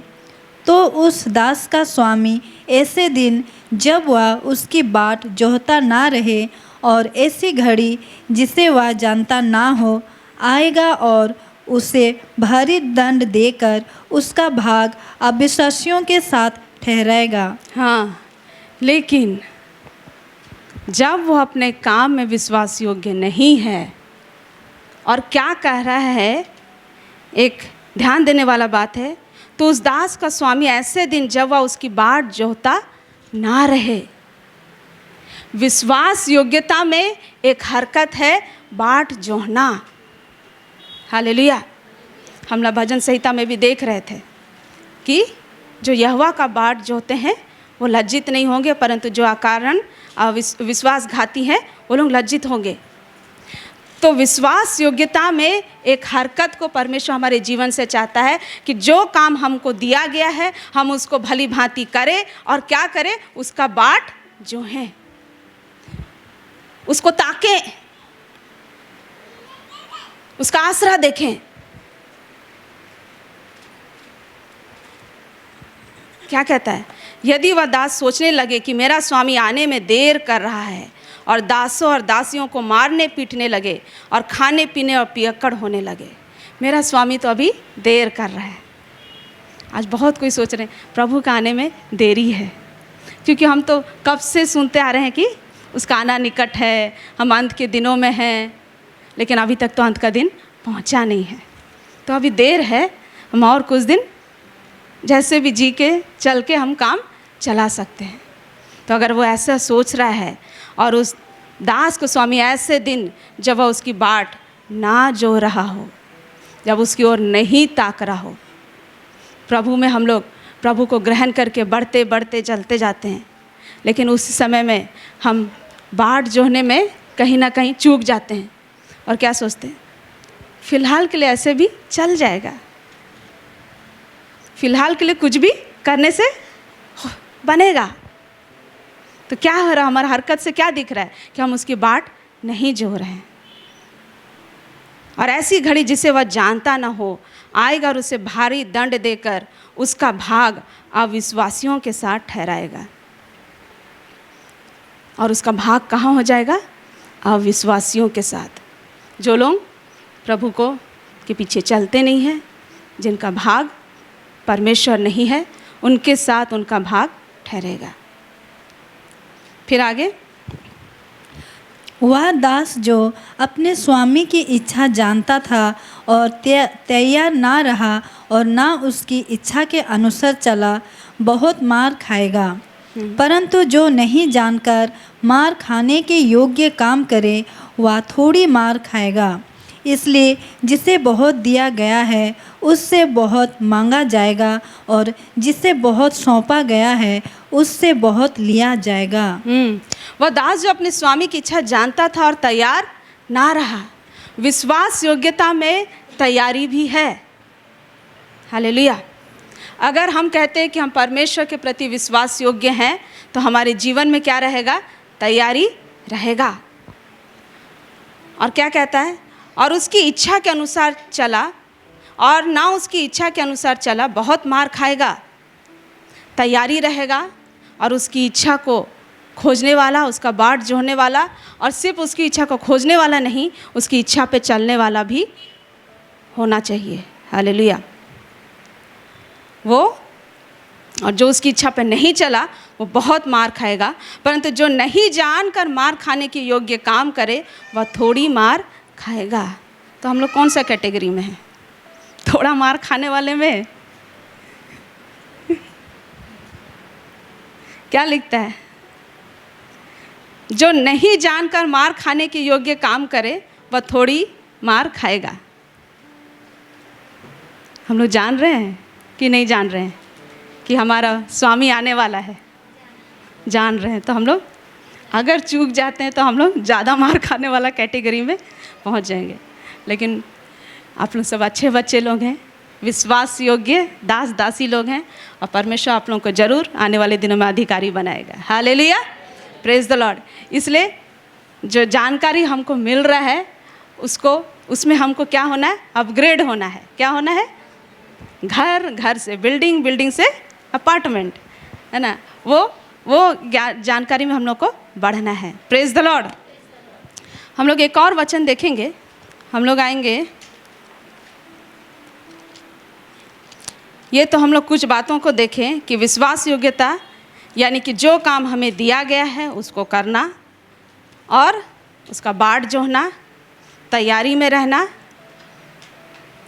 Speaker 3: तो उस दास का स्वामी ऐसे दिन जब वह उसकी बाट जोहता ना रहे और ऐसी घड़ी जिसे वह जानता ना हो आएगा और उसे भारी दंड देकर उसका भाग अविश्वासियों के साथ ठहराएगा।
Speaker 2: हाँ, लेकिन जब वो अपने काम में विश्वास योग्य नहीं है, और क्या कह रहा है, एक ध्यान देने वाला बात है, तो उस दास का स्वामी ऐसे दिन जब वह उसकी बाट जोहता ना रहे। विश्वास योग्यता में एक हरकत है बाट जोहना। हालेलुया। हम लोग भजन संहिता में भी देख रहे थे कि जो यहोवा का बाट जोहते हैं वो लज्जित नहीं होंगे, परंतु जो अकारण विश्वासघाती हैं वो लोग लज्जित होंगे। तो विश्वास योग्यता में एक हरकत को परमेश्वर हमारे जीवन से चाहता है कि जो काम हमको दिया गया है हम उसको भली भांति करें, और क्या करें? उसका बाट जो है उसको ताकें, उसका आसरा देखें। क्या कहता है? यदि वह दास सोचने लगे कि मेरा स्वामी आने में देर कर रहा है और दासों और दासियों को मारने पीटने लगे और खाने पीने और पियक्कड़ होने लगे, मेरा स्वामी तो अभी देर कर रहा है। आज बहुत कोई सोच रहे हैं प्रभु का आने में देरी है, क्योंकि हम तो कब से सुनते आ रहे हैं कि उसका आना निकट है, हम अंत के दिनों में हैं, लेकिन अभी तक तो अंत का दिन पहुंचा नहीं है। तो अभी देर है, हम और कुछ दिन जैसे भी जी के चल के हम काम चला सकते हैं। तो अगर वो ऐसा सोच रहा है और उस दास को स्वामी ऐसे दिन जब वह उसकी बाट ना जो रहा हो, जब उसकी ओर नहीं ताक रहा हो, प्रभु में हम लोग प्रभु को ग्रहण करके बढ़ते बढ़ते चलते जाते हैं, लेकिन उस समय में हम बाट जोहने में कहीं ना कहीं चूक जाते हैं और क्या सोचते हैं? फ़िलहाल के लिए ऐसे भी चल जाएगा, फ़िलहाल के लिए कुछ भी करने से बनेगा। तो क्या हो रहा है? हमारा हरकत से क्या दिख रहा है कि हम उसकी बाट नहीं जो रहे हैं। और ऐसी घड़ी जिसे वह जानता ना हो आएगा और उसे भारी दंड देकर उसका भाग अविश्वासियों के साथ ठहराएगा। और उसका भाग कहाँ हो जाएगा? अविश्वासियों के साथ, जो लोग प्रभु को के पीछे चलते नहीं हैं, जिनका भाग परमेश्वर नहीं है, उनके साथ उनका भाग ठहरेगा। फिर आगे,
Speaker 3: वह दास जो अपने स्वामी की इच्छा जानता था और तैयार ना रहा और ना उसकी इच्छा के अनुसार चला, बहुत मार खाएगा। परंतु जो नहीं जानकर मार खाने के योग्य काम करे, वह थोड़ी मार खाएगा। इसलिए जिसे बहुत दिया गया है उससे बहुत मांगा जाएगा, और जिसे बहुत सौंपा गया है उससे बहुत लिया जाएगा।
Speaker 2: वह दास जो अपने स्वामी की इच्छा जानता था और तैयार ना रहा। विश्वास योग्यता में तैयारी भी है। हालेलुया। अगर हम कहते हैं कि हम परमेश्वर के प्रति विश्वास योग्य हैं, तो हमारे जीवन में क्या रहेगा? तैयारी रहेगा। और क्या कहता है? और उसकी इच्छा के अनुसार चला और ना उसकी इच्छा के अनुसार चला, बहुत मार खाएगा। तैयारी रहेगा और उसकी इच्छा को खोजने वाला, उसका बाट जोड़ने वाला, और सिर्फ उसकी इच्छा को खोजने वाला नहीं, उसकी इच्छा पे चलने वाला भी होना चाहिए। हालेलुया। वो और जो उसकी इच्छा पे नहीं चला वो बहुत मार खाएगा। परंतु जो नहीं जानकर मार खाने के योग्य काम करे, वह थोड़ी मार खाएगा। तो हम लोग कौन सा कैटेगरी में हैं? थोड़ा मार खाने वाले में? क्या लिखता है? जो नहीं जानकर मार खाने के योग्य काम करे, वह थोड़ी मार खाएगा। हम लोग जान रहे हैं कि नहीं जान रहे हैं कि हमारा स्वामी आने वाला है? जान रहे हैं। तो हम लोग अगर चूक जाते हैं तो हम लोग ज़्यादा मार खाने वाला कैटेगरी में पहुंच जाएंगे। लेकिन आप लोग सब अच्छे बच्चे लोग हैं, विश्वास योग्य दास दासी लोग हैं, और परमेश्वर आप लोगों को ज़रूर आने वाले दिनों में अधिकारी बनाएगा। Hallelujah, praise the Lord. इसलिए जो जानकारी हमको मिल रहा है उसमें हमको क्या होना है? अपग्रेड होना है। क्या होना है? घर से बिल्डिंग, बिल्डिंग से अपार्टमेंट, है ना? वो जानकारी में हम लोग को बढ़ना है। Praise the Lord. हम लोग एक और वचन देखेंगे। हम लोग आएंगे, ये तो हम लोग कुछ बातों को देखें कि विश्वास योग्यता यानी कि जो काम हमें दिया गया है उसको करना, और उसका बाट जोहना, तैयारी में रहना,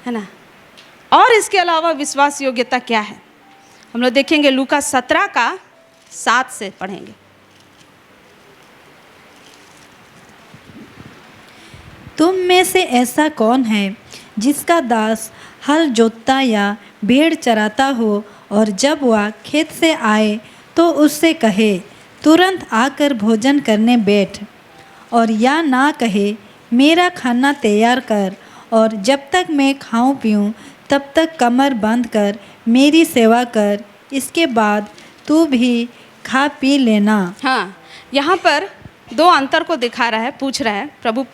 Speaker 2: है ना? और इसके अलावा विश्वास योग्यता क्या है? हम लोग देखेंगे लूका 17 का 7 से पढ़ेंगे।
Speaker 3: तुम में से ऐसा कौन है जिसका दास हल जोतता या भेड़ चराता हो, और जब वह खेत से आए तो उससे कहे, तुरंत आकर भोजन करने बैठ, और या ना कहे, मेरा खाना तैयार कर, और जब तक मैं खाऊं पीऊं तब तक कमर बंद कर मेरी सेवा कर, इसके बाद तू भी खा पी लेना।
Speaker 2: हाँ, यहाँ पर दो अंतर को दिखा रहा है, पूछ रहा है, प्रभु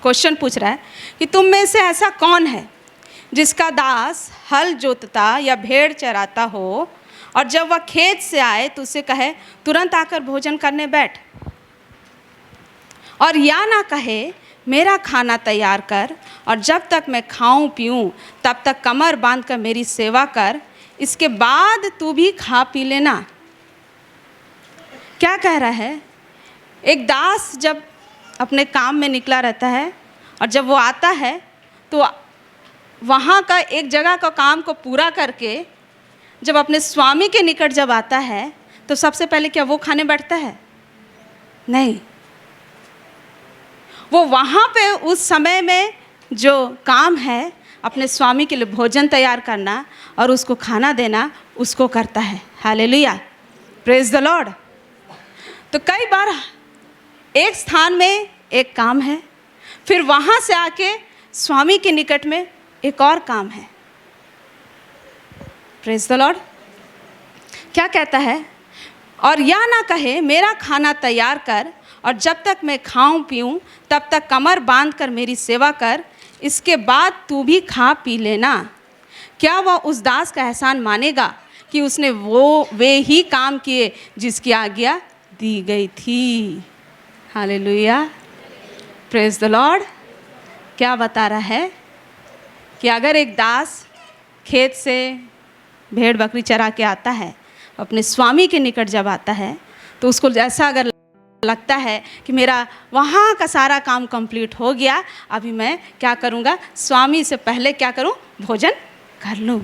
Speaker 2: क्वेश्चन पूछ रहा है कि तुम में से ऐसा कौन है जिसका दास हल जोतता या भेड़ चराता हो, और जब वह खेत से आए तो उसे कहे, तुरंत आकर भोजन करने बैठ, और या ना कहे, मेरा खाना तैयार कर, और जब तक मैं खाऊं पीऊं तब तक कमर बांध कर मेरी सेवा कर, इसके बाद तू भी खा पी लेना। क्या कह रहा है? एक दास जब अपने काम में निकला रहता है, और जब वो आता है तो वहाँ का एक जगह का काम को पूरा करके जब अपने स्वामी के निकट जब आता है, तो सबसे पहले क्या वो खाने बैठता है? नहीं। वो वहाँ पे उस समय में जो काम है, अपने स्वामी के लिए भोजन तैयार करना और उसको खाना देना, उसको करता है। Hallelujah, praise the Lord. तो कई बार एक स्थान में एक काम है, फिर वहाँ से आके स्वामी के निकट में एक और काम है। Praise the Lord. क्या कहता है? और या ना कहे, मेरा खाना तैयार कर, और जब तक मैं खाऊं पीऊं तब तक कमर बांध कर मेरी सेवा कर, इसके बाद तू भी खा पी लेना। क्या वह उस दास का एहसान मानेगा कि उसने वे ही काम किए जिसकी आज्ञा दी गई थी? Hallelujah, praise the Lord. क्या बता रहा है कि अगर एक दास खेत से भेड़ बकरी चरा के आता है अपने स्वामी के निकट जब आता है तो उसको ऐसा अगर लगता है कि मेरा वहाँ का सारा काम कंप्लीट हो गया, अभी मैं क्या करूँगा, स्वामी से पहले क्या करूँ, भोजन कर लूँ।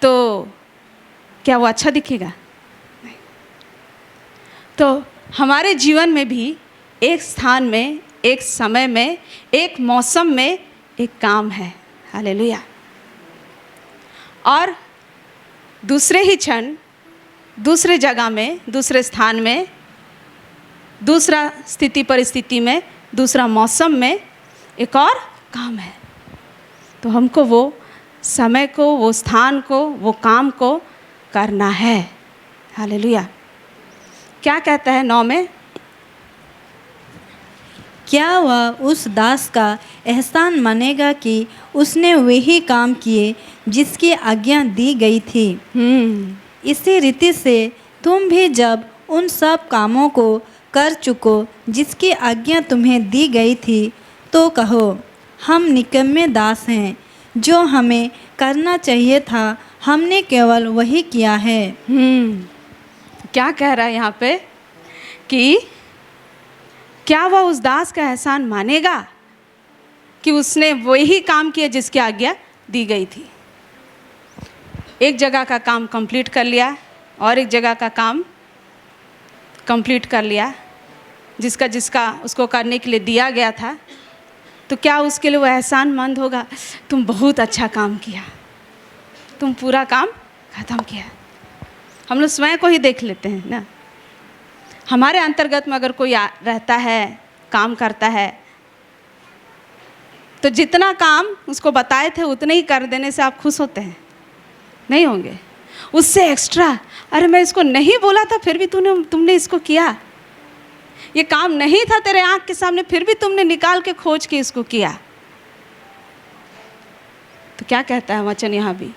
Speaker 2: तो क्या वो अच्छा दिखेगा? नहीं। तो हमारे जीवन में भी एक स्थान में, एक समय में, एक मौसम में एक काम है। हालेलुया। और दूसरे ही क्षण, दूसरे जगह में, दूसरे स्थान में, दूसरा स्थिति परिस्थिति में, दूसरा मौसम में एक और काम है। तो हमको वो समय को, वो स्थान को, वो काम को करना है। हालेलुया। क्या कहता है 9 में?
Speaker 3: क्या वह उस दास का एहसान मानेगा कि उसने वही काम किए जिसकी आज्ञा दी गई थी। इसी रीति से तुम भी जब उन सब कामों को कर चुको जिसकी आज्ञा तुम्हें दी गई थी, तो कहो, हम निकम्मे दास हैं, जो हमें करना चाहिए था हमने केवल वही किया है।
Speaker 2: क्या कह रहा है यहाँ पे कि क्या वह उस दास का एहसान मानेगा कि उसने वही काम किया जिसकी आज्ञा दी गई थी। एक जगह का काम कंप्लीट कर लिया और एक जगह का काम कंप्लीट कर लिया जिसका उसको करने के लिए दिया गया था, तो क्या उसके लिए वो एहसानमंद होगा? तुम बहुत अच्छा काम किया, तुम पूरा काम ख़त्म किया। हम लोग स्वयं को ही देख लेते हैं ना। हमारे अंतर्गत में अगर कोई रहता है, काम करता है, तो जितना काम उसको बताए थे उतने ही कर देने से आप खुश होते हैं? नहीं होंगे। उससे एक्स्ट्रा, अरे मैं इसको नहीं बोला था फिर भी तुमने इसको किया, ये काम नहीं था तेरे आँख के सामने फिर भी तुमने निकाल के खोज के इसको किया। तो क्या कहता है वचन यहाँ भी?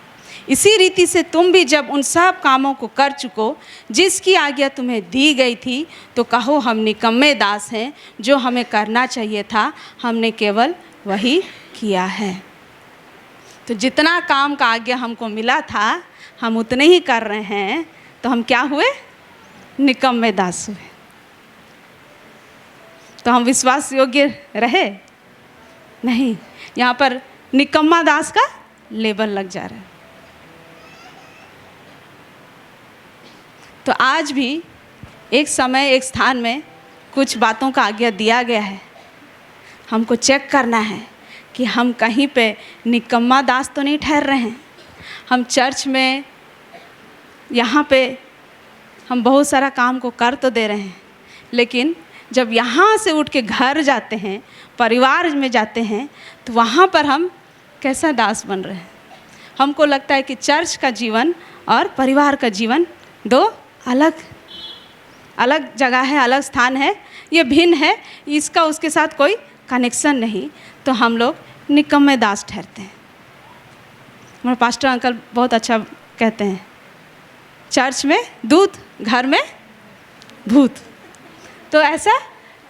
Speaker 2: इसी रीति से तुम भी जब उन सब कामों को कर चुको जिसकी आज्ञा तुम्हें दी गई थी, तो कहो, हम निकम्मे दास हैं, जो हमें करना चाहिए था हमने केवल वही किया है। तो जितना काम का आज्ञा हमको मिला था हम उतने ही कर रहे हैं, तो हम क्या हुए? निकम्मे दास हुए। तो हम विश्वास योग्य रहे? नहीं, यहाँ पर निकम्मा दास का लेबल लग जा रहा है। तो आज भी एक समय, एक स्थान में कुछ बातों का आज्ञा दिया गया है। हमको चेक करना है कि हम कहीं पे निकम्मा दास तो नहीं ठहर रहे हैं। हम चर्च में, यहाँ पे हम बहुत सारा काम को कर तो दे रहे हैं, लेकिन जब यहाँ से उठ के घर जाते हैं, परिवार में जाते हैं, तो वहाँ पर हम कैसा दास बन रहे हैं? हमको लगता है कि चर्च का जीवन और परिवार का जीवन दो अलग अलग जगह है, अलग स्थान है, ये भिन्न है, इसका उसके साथ कोई कनेक्शन नहीं। तो हम लोग निकम्मे दास ठहरते हैं। हमारे पास्टर अंकल बहुत अच्छा कहते हैं, चर्च में दूत, घर में भूत। तो ऐसा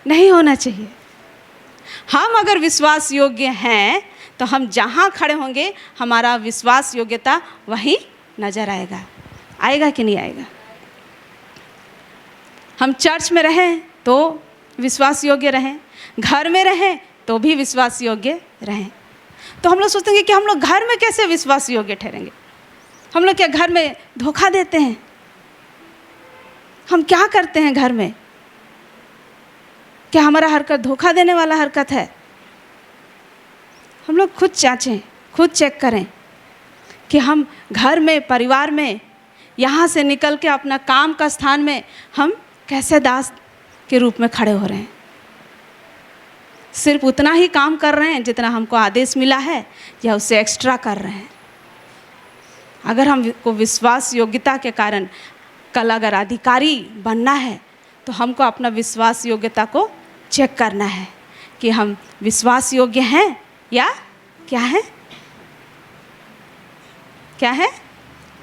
Speaker 2: नहीं होना चाहिए। हम अगर विश्वास योग्य हैं तो हम जहाँ खड़े होंगे हमारा विश्वास योग्यता वहीं नज़र आएगा। आएगा कि नहीं आएगा? हम चर्च में रहें तो विश्वास योग्य रहें, घर में रहें तो भी विश्वास योग्य रहें। तो हम लोग सोचेंगे कि हम लोग घर में कैसे विश्वास योग्य ठहरेंगे? हम लोग क्या घर में धोखा देते हैं? हम क्या करते हैं घर में? क्या हमारा हरकत धोखा देने वाला हरकत है? हम लोग खुद जांचें, खुद चेक करें कि हम घर में, परिवार में, यहाँ से निकल के अपना काम का स्थान में हम कैसे दास के रूप में खड़े हो रहे हैं। सिर्फ उतना ही काम कर रहे हैं जितना हमको आदेश मिला है, या उससे एक्स्ट्रा कर रहे हैं? अगर हमको विश्वास योग्यता के कारण कल अगर अधिकारी बनना है, तो हमको अपना विश्वास योग्यता को चेक करना है कि हम विश्वास योग्य हैं या क्या है? क्या है?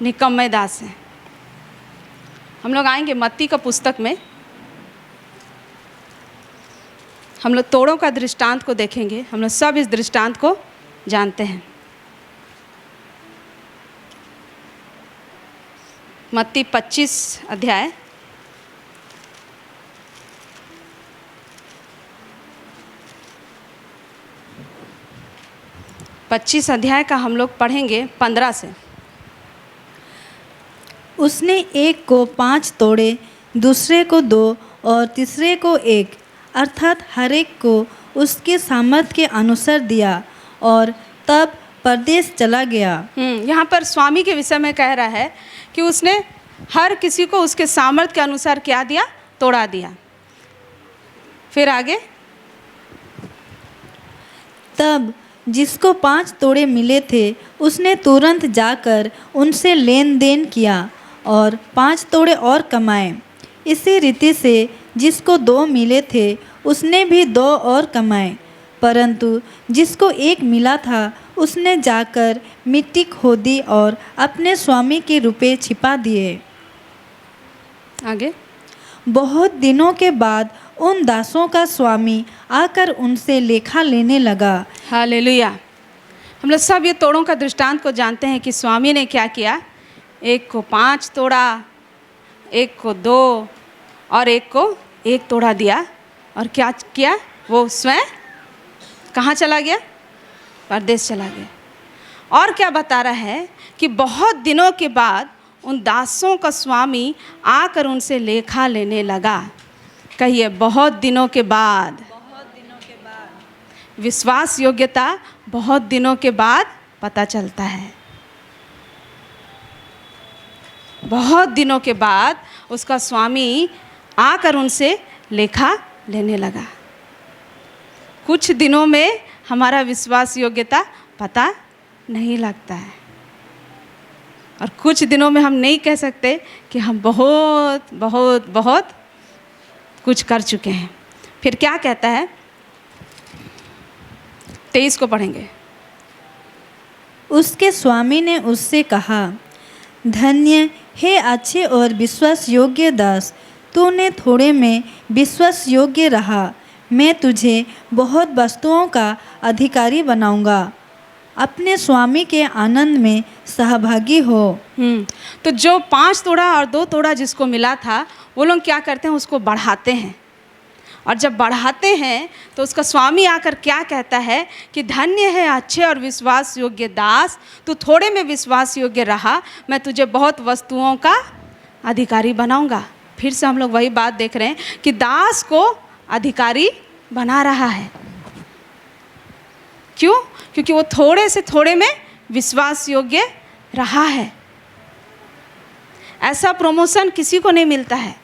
Speaker 2: निकम्मे दास हैं। हम लोग आएंगे मत्ती का पुस्तक में, हम लोग तोड़ों का दृष्टांत को देखेंगे। हम लोग सब इस दृष्टांत को जानते हैं। मत्ती 25 अध्याय 25 अध्याय का हम लोग पढ़ेंगे 15 से।
Speaker 3: उसने एक को 5 तोड़े, दूसरे को 2 और तीसरे को 1, अर्थात हर एक को उसके सामर्थ के अनुसार दिया और तब परदेश चला गया।
Speaker 2: यहाँ पर स्वामी के विषय में कह रहा है कि उसने हर किसी को उसके सामर्थ के अनुसार क्या दिया? तोड़ा दिया। फिर आगे,
Speaker 3: तब जिसको 5 तोड़े मिले थे उसने तुरंत जाकर उनसे लेन देन किया और 5 तोड़े और कमाए। इसी रीति से जिसको 2 मिले थे उसने भी 2 और कमाए, परंतु जिसको 1 मिला था उसने जाकर मिट्टी खोदी और अपने स्वामी के रुपए छिपा दिए।
Speaker 2: आगे,
Speaker 3: बहुत दिनों के बाद उन दासों का स्वामी आकर उनसे लेखा लेने लगा।
Speaker 2: हालेलुया। हम लोग सब ये तोड़ों का दृष्टांत को जानते हैं कि स्वामी ने क्या किया? एक को 5 तोड़ा, एक को 2 और एक को 1 तोड़ा दिया। और क्या किया? वो स्वयं कहाँ चला गया? परदेश चला गया। और क्या बता रहा है कि बहुत दिनों के बाद उन दासों का स्वामी आकर उनसे लेखा लेने लगा। कहिए, बहुत दिनों के बाद। विश्वास योग्यता बहुत दिनों के बाद पता चलता है। बहुत दिनों के बाद उसका स्वामी आकर उनसे लेखा लेने लगा। कुछ दिनों में हमारा विश्वास योग्यता पता नहीं लगता है और कुछ दिनों में हम नहीं कह सकते कि हम बहुत बहुत बहुत कुछ कर चुके हैं। फिर क्या कहता है? 23 को पढ़ेंगे।
Speaker 3: उसके स्वामी ने उससे कहा, धन्य हे अच्छे और विश्वास योग्य दास, तूने थोड़े में विश्वास योग्य रहा, मैं तुझे बहुत वस्तुओं का अधिकारी बनाऊंगा। अपने स्वामी के आनंद में सहभागी हो।
Speaker 2: तो जो 5 तोड़ा और 2 तोड़ा जिसको मिला था, वो लोग क्या करते हैं? उसको बढ़ाते हैं। और जब बढ़ाते हैं तो उसका स्वामी आकर क्या कहता है कि धन्य है अच्छे और विश्वास योग्य दास, तू थोड़े में विश्वास योग्य रहा, मैं तुझे बहुत वस्तुओं का अधिकारी बनाऊंगा। फिर से हम लोग वही बात देख रहे हैं कि दास को अधिकारी बना रहा है। क्यों? क्योंकि वो थोड़े से थोड़े में विश्वास योग्य रहा है। ऐसा प्रमोशन किसी को नहीं मिलता है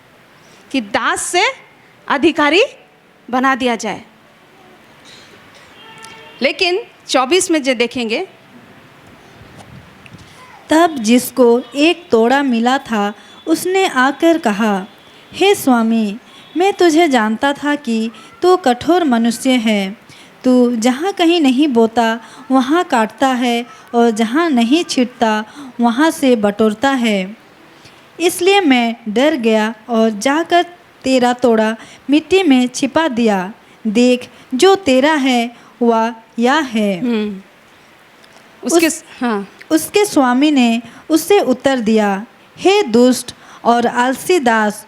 Speaker 2: कि दास से अधिकारी बना दिया जाए। लेकिन 24 में जो देखेंगे,
Speaker 3: तब जिसको 1 तोड़ा मिला था उसने आकर कहा, हे स्वामी, मैं तुझे जानता था कि तू कठोर मनुष्य है। तू जहाँ कहीं नहीं बोता वहाँ काटता है और जहाँ नहीं छिटता वहाँ से बटोरता है। इसलिए मैं डर गया और जाकर तेरा तोड़ा मिट्टी में छिपा दिया। देख, जो तेरा है वह यह है। उसके स्वामी ने उससे उत्तर दिया, हे दुष्ट और आलसी दास,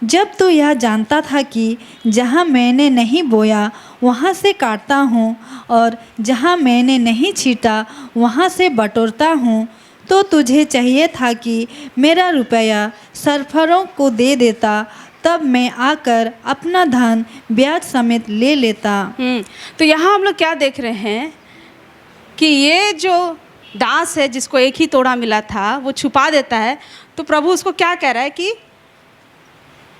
Speaker 3: जब तू यह जानता था कि जहाँ मैंने नहीं बोया वहाँ से काटता हूँ और जहाँ मैंने नहीं छीटा वहाँ से बटोरता हूँ, तो तुझे चाहिए था कि मेरा रुपया सरफरों को दे देता, तब मैं आकर अपना धन ब्याज समेत ले लेता।
Speaker 2: तो यहाँ हम लोग क्या देख रहे हैं कि ये जो दास है जिसको 1 ही तोड़ा मिला था वो छुपा देता है। तो प्रभु उसको क्या कह रहा है कि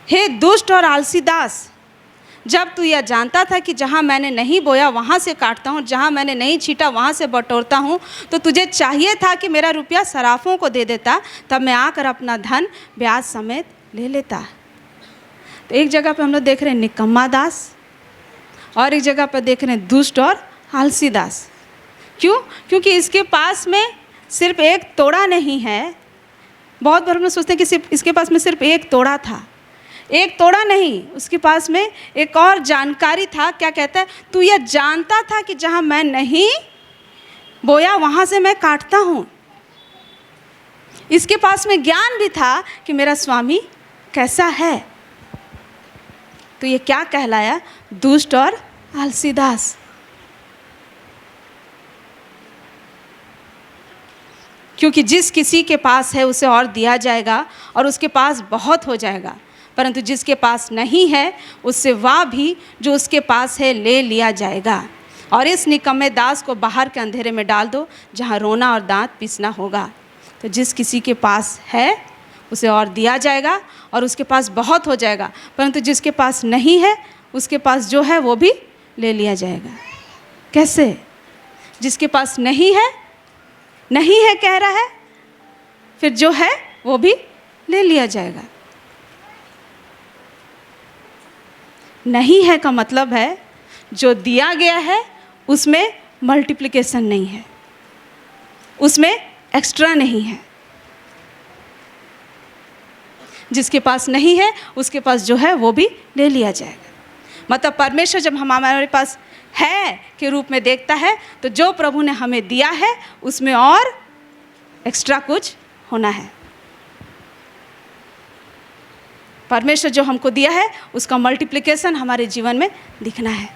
Speaker 2: हे दुष्ट और आलसी दास, जब तू यह जानता था कि जहाँ मैंने नहीं बोया वहाँ से काटता हूँ, जहाँ मैंने नहीं छीटा वहाँ से बटोरता हूँ, तो तुझे चाहिए था कि मेरा रुपया सराफों को दे देता, तब मैं आकर अपना धन ब्याज समेत ले लेता। तो एक जगह पे हम लोग देख रहे हैं निकम्मा दास और एक जगह पर देख रहे हैं दुष्ट और आलसी दास। क्यों? क्योंकि इसके पास में सिर्फ 1 तोड़ा नहीं है। बहुत बार हम लोग सोचते हैं कि सिर्फ इसके पास में सिर्फ 1 तोड़ा था। 1 तोड़ा नहीं, उसके पास में एक और जानकारी था। क्या कहता है? तू यह जानता था कि जहाँ मैं नहीं बोया वहाँ से मैं काटता हूँ। इसके पास में ज्ञान भी था कि मेरा स्वामी कैसा है। तो ये क्या कहलाया? दुष्ट और आलसी दास। क्योंकि जिस किसी के पास है उसे और दिया जाएगा और उसके पास बहुत हो जाएगा, परंतु जिसके पास नहीं है उससे वह भी जो उसके पास है ले लिया जाएगा। और इस निकम्मे दास को बाहर के अंधेरे में डाल दो, जहाँ रोना और दांत पीसना होगा। तो जिस किसी के पास है उसे और दिया जाएगा और उसके पास बहुत हो जाएगा, परंतु जिसके पास नहीं है उसके पास जो है वो भी ले लिया जाएगा। कैसे? जिसके पास नहीं है कह रहा है, फिर जो है वो भी ले लिया जाएगा। नहीं है का मतलब है जो दिया गया है उसमें मल्टीप्लिकेशन नहीं है, उसमें एक्स्ट्रा नहीं है। जिसके पास नहीं है उसके पास जो है वो भी ले लिया जाएगा। मतलब परमेश्वर जब हमारे पास है के रूप में देखता है, तो जो प्रभु ने हमें दिया है उसमें और एक्स्ट्रा कुछ होना है। परमेश्वर जो हमको दिया है उसका मल्टीप्लिकेशन हमारे जीवन में दिखना है।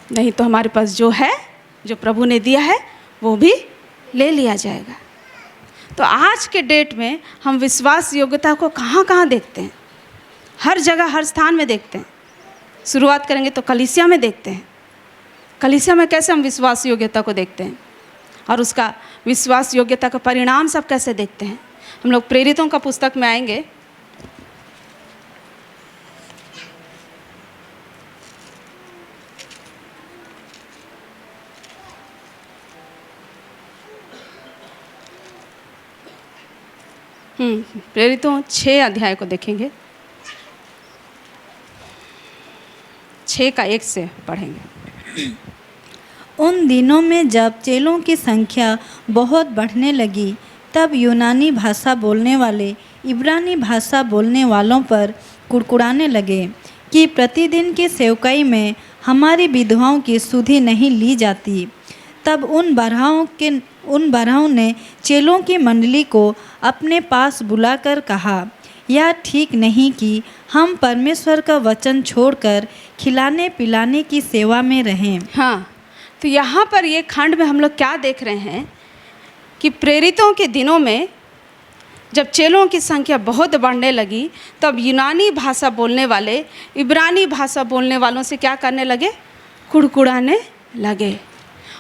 Speaker 2: नहीं तो हमारे पास जो है, जो प्रभु ने दिया है, वो भी ले लिया जाएगा। तो आज के डेट में हम विश्वास योग्यता को कहाँ कहाँ देखते हैं? हर जगह, हर स्थान में देखते हैं। शुरुआत करेंगे तो कलीसिया में देखते हैं। कलीसिया में कैसे हम विश्वास योग्यता को देखते हैं और उसका विश्वास योग्यता का परिणाम सब कैसे देखते हैं? हम लोग प्रेरितों का पुस्तक में आएंगे। प्रेरितों 6 अध्याय को देखेंगे। 6 का 1 से पढ़ेंगे।
Speaker 3: उन दिनों में जब चेलों की संख्या बहुत बढ़ने लगी, तब यूनानी भाषा बोलने वाले इब्रानी भाषा बोलने वालों पर कुड़कुड़ाने लगे कि प्रतिदिन की सेवकाई में हमारी विधवाओं की सुधि नहीं ली जाती। तब उन बरहाओं ने चेलों की मंडली को अपने पास बुलाकर कहा, यह ठीक नहीं कि हम परमेश्वर का वचन छोड़कर खिलाने पिलाने की सेवा में रहें।
Speaker 2: हाँ, तो यहाँ पर ये खंड में हम लोग क्या देख रहे हैं कि प्रेरितों के दिनों में जब चेलों की संख्या बहुत बढ़ने लगी, तब यूनानी भाषा बोलने वाले इब्रानी भाषा बोलने वालों से क्या करने लगे? कुड़कुड़ाने लगे।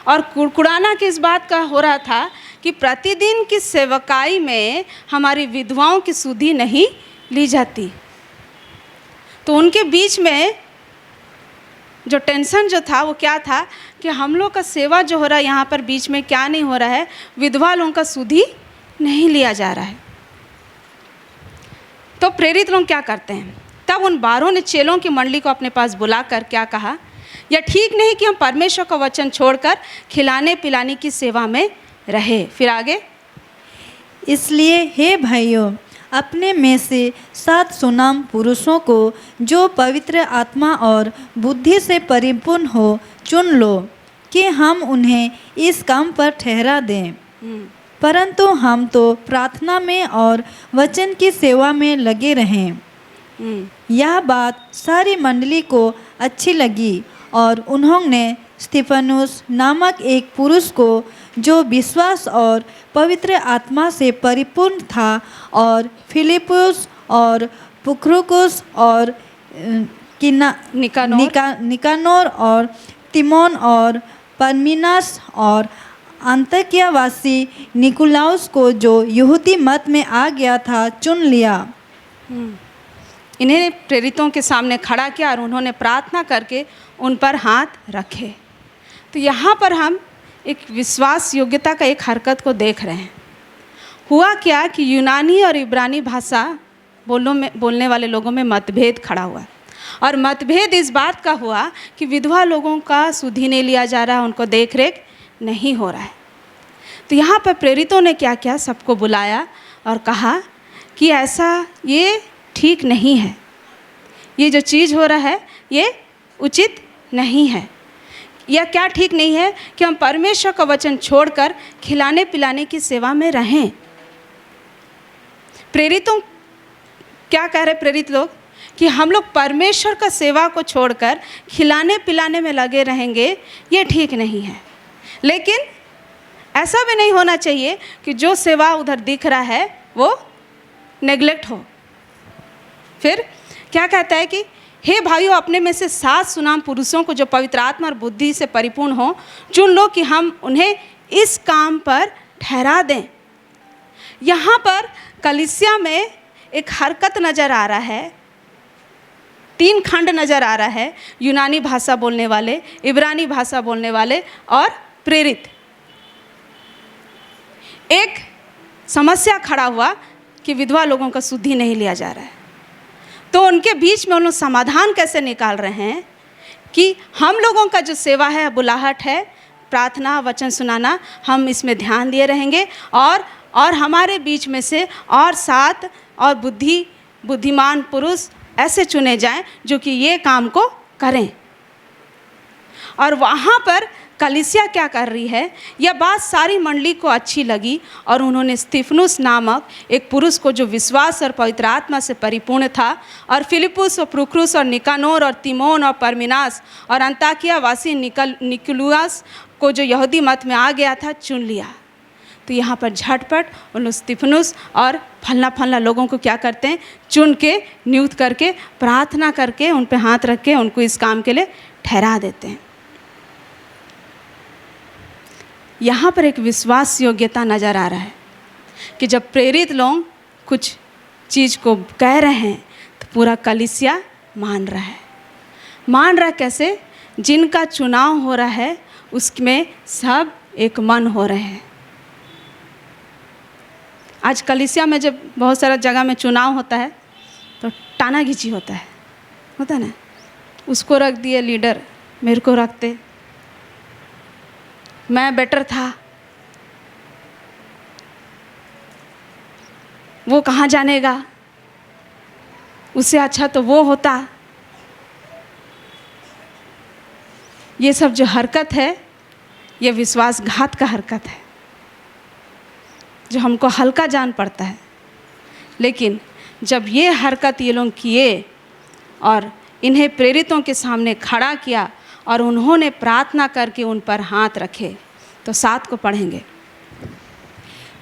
Speaker 2: और कुड़कुड़ाना किस बात का हो रहा था? कि प्रतिदिन की सेवकाई में हमारी विधवाओं की सुधि नहीं ली जाती। तो उनके बीच में जो टेंशन जो था वो क्या था कि हम लोग का सेवा जो हो रहा है यहाँ पर बीच में क्या नहीं हो रहा है? विधवा लोगों का सुधि नहीं लिया जा रहा है। तो प्रेरित लोग क्या करते हैं? तब उन 12 ने चेलों की मंडली को अपने पास बुलाकर क्या कहा? यह ठीक नहीं कि हम परमेश्वर का वचन छोड़कर खिलाने पिलाने की सेवा में रहे। फिर आगे,
Speaker 3: इसलिए हे भाइयों, अपने में से 7 सुनाम पुरुषों को जो पवित्र आत्मा और बुद्धि से परिपूर्ण हो चुन लो कि हम उन्हें इस काम पर ठहरा दें। परंतु हम तो प्रार्थना में और वचन की सेवा में लगे रहें। यह बात सारी मंडली को अच्छी लगी और उन्होंने स्तिफनुस नामक एक पुरुष को जो विश्वास और पवित्र आत्मा से परिपूर्ण था, और फिलिपुस और पुख्रुकुस और निकानोर और तिमोन और परमीनास और अंतकियावासी निकुलाउस को जो यहूदी मत में आ गया था चुन लिया।
Speaker 2: इन्हें प्रेरितों के सामने खड़ा किया और उन्होंने प्रार्थना करके उन पर हाथ रखे। तो यहाँ पर हम एक विश्वास योग्यता का एक हरकत को देख रहे हैं। हुआ क्या कि यूनानी और इब्रानी भाषा बोलने वाले लोगों में मतभेद खड़ा हुआ, और मतभेद इस बात का हुआ कि विधवा लोगों का सुधि नहीं लिया जा रहा है, उनको देख रेख नहीं हो रहा है। तो यहाँ पर प्रेरितों ने क्या किया? सबको बुलाया और कहा कि ऐसा ये ठीक नहीं है, ये जो चीज़ हो रहा है ये उचित नहीं है। या क्या ठीक नहीं है कि हम परमेश्वर का वचन छोड़कर खिलाने पिलाने की सेवा में रहें? प्रेरितों क्या कह रहे प्रेरित लोग कि हम लोग परमेश्वर का सेवा को छोड़कर खिलाने पिलाने में लगे रहेंगे, ये ठीक नहीं है। लेकिन ऐसा भी नहीं होना चाहिए कि जो सेवा उधर दिख रहा है वो नेग्लेक्ट हो। फिर क्या कहता है कि हे भाइयों, अपने में से 7 सुनाम पुरुषों को जो पवित्र आत्मा और बुद्धि से परिपूर्ण हो चुन लो कि हम उन्हें इस काम पर ठहरा दें। यहाँ पर कलीसिया में एक हरकत नज़र आ रहा है, 3 खंड नज़र आ रहा है, यूनानी भाषा बोलने वाले, इब्रानी भाषा बोलने वाले और प्रेरित। एक समस्या खड़ा हुआ कि विधवा लोगों का शुद्धि नहीं लिया जा रहा है, तो उनके बीच में उन लोग समाधान कैसे निकाल रहे हैं कि हम लोगों का जो सेवा है, बुलाहट है, प्रार्थना, वचन सुनाना, हम इसमें ध्यान दिए रहेंगे और हमारे बीच में से और 7 और बुद्धिमान पुरुष ऐसे चुने जाएं जो कि ये काम को करें। और वहाँ पर कलीसिया क्या कर रही है, यह बात सारी मंडली को अच्छी लगी और उन्होंने स्तिफनुस नामक एक पुरुष को जो विश्वास और पवित्र आत्मा से परिपूर्ण था, और फिलिपुस और प्रुक्रुस और निकानोर और तिमोन और परमिनास और अंताकिया वासी निकुलुआस को जो यहूदी मत में आ गया था, चुन लिया। तो यहाँ पर झटपट उन लोग स्तिफनुस और फलना लोगों को क्या करते हैं, चुन के नियुक्त करके प्रार्थना करके उन पे हाथ रख के उनको इस काम के लिए ठहरा देते हैं। यहाँ पर एक विश्वास योग्यता नज़र आ रहा है कि जब प्रेरित लोग कुछ चीज़ को कह रहे हैं तो पूरा कलीसिया मान रहा है। मान रहा कैसे? जिनका चुनाव हो रहा है उसमें सब एक मन हो रहे हैं। आज कलीसिया में जब बहुत सारा जगह में चुनाव होता है तो टाना घिंची होता है ना, उसको रख दिए लीडर, मेरे को रखते, मैं बेटर था, वो कहाँ जानेगा, उससे अच्छा तो वो होता। ये सब जो हरकत है ये विश्वासघात का हरकत है जो हमको हल्का जान पड़ता है। लेकिन जब ये हरकत ये लोग किए और इन्हें प्रेरितों के सामने खड़ा किया और उन्होंने प्रार्थना करके उन पर हाथ रखे, तो 7 को पढ़ेंगे।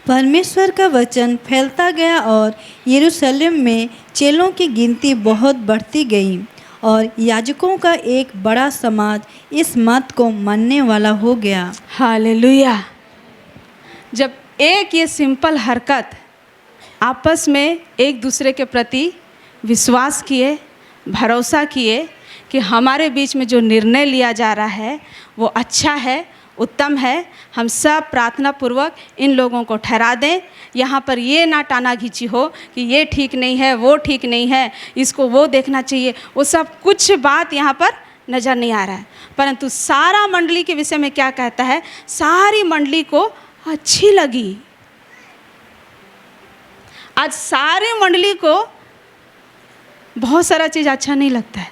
Speaker 3: परमेश्वर का वचन फैलता गया और यरूशलेम में चेलों की गिनती बहुत बढ़ती गई और याजकों का एक बड़ा समाज इस मत को मानने वाला हो गया।
Speaker 2: हालेलुया। जब एक ये सिंपल हरकत आपस में एक दूसरे के प्रति विश्वास किए, भरोसा किए कि हमारे बीच में जो निर्णय लिया जा रहा है वो अच्छा है, उत्तम है, हम सब प्रार्थना पूर्वक इन लोगों को ठहरा दें। यहाँ पर ये ना टाना घिंची हो कि ये ठीक नहीं है, वो ठीक नहीं है, इसको वो देखना चाहिए, वो सब कुछ बात यहाँ पर नज़र नहीं आ रहा है। परंतु सारा मंडली के विषय में क्या कहता है, सारी मंडली को अच्छी लगी। आज सारी मंडली को बहुत सारा चीज़ अच्छा नहीं लगता है,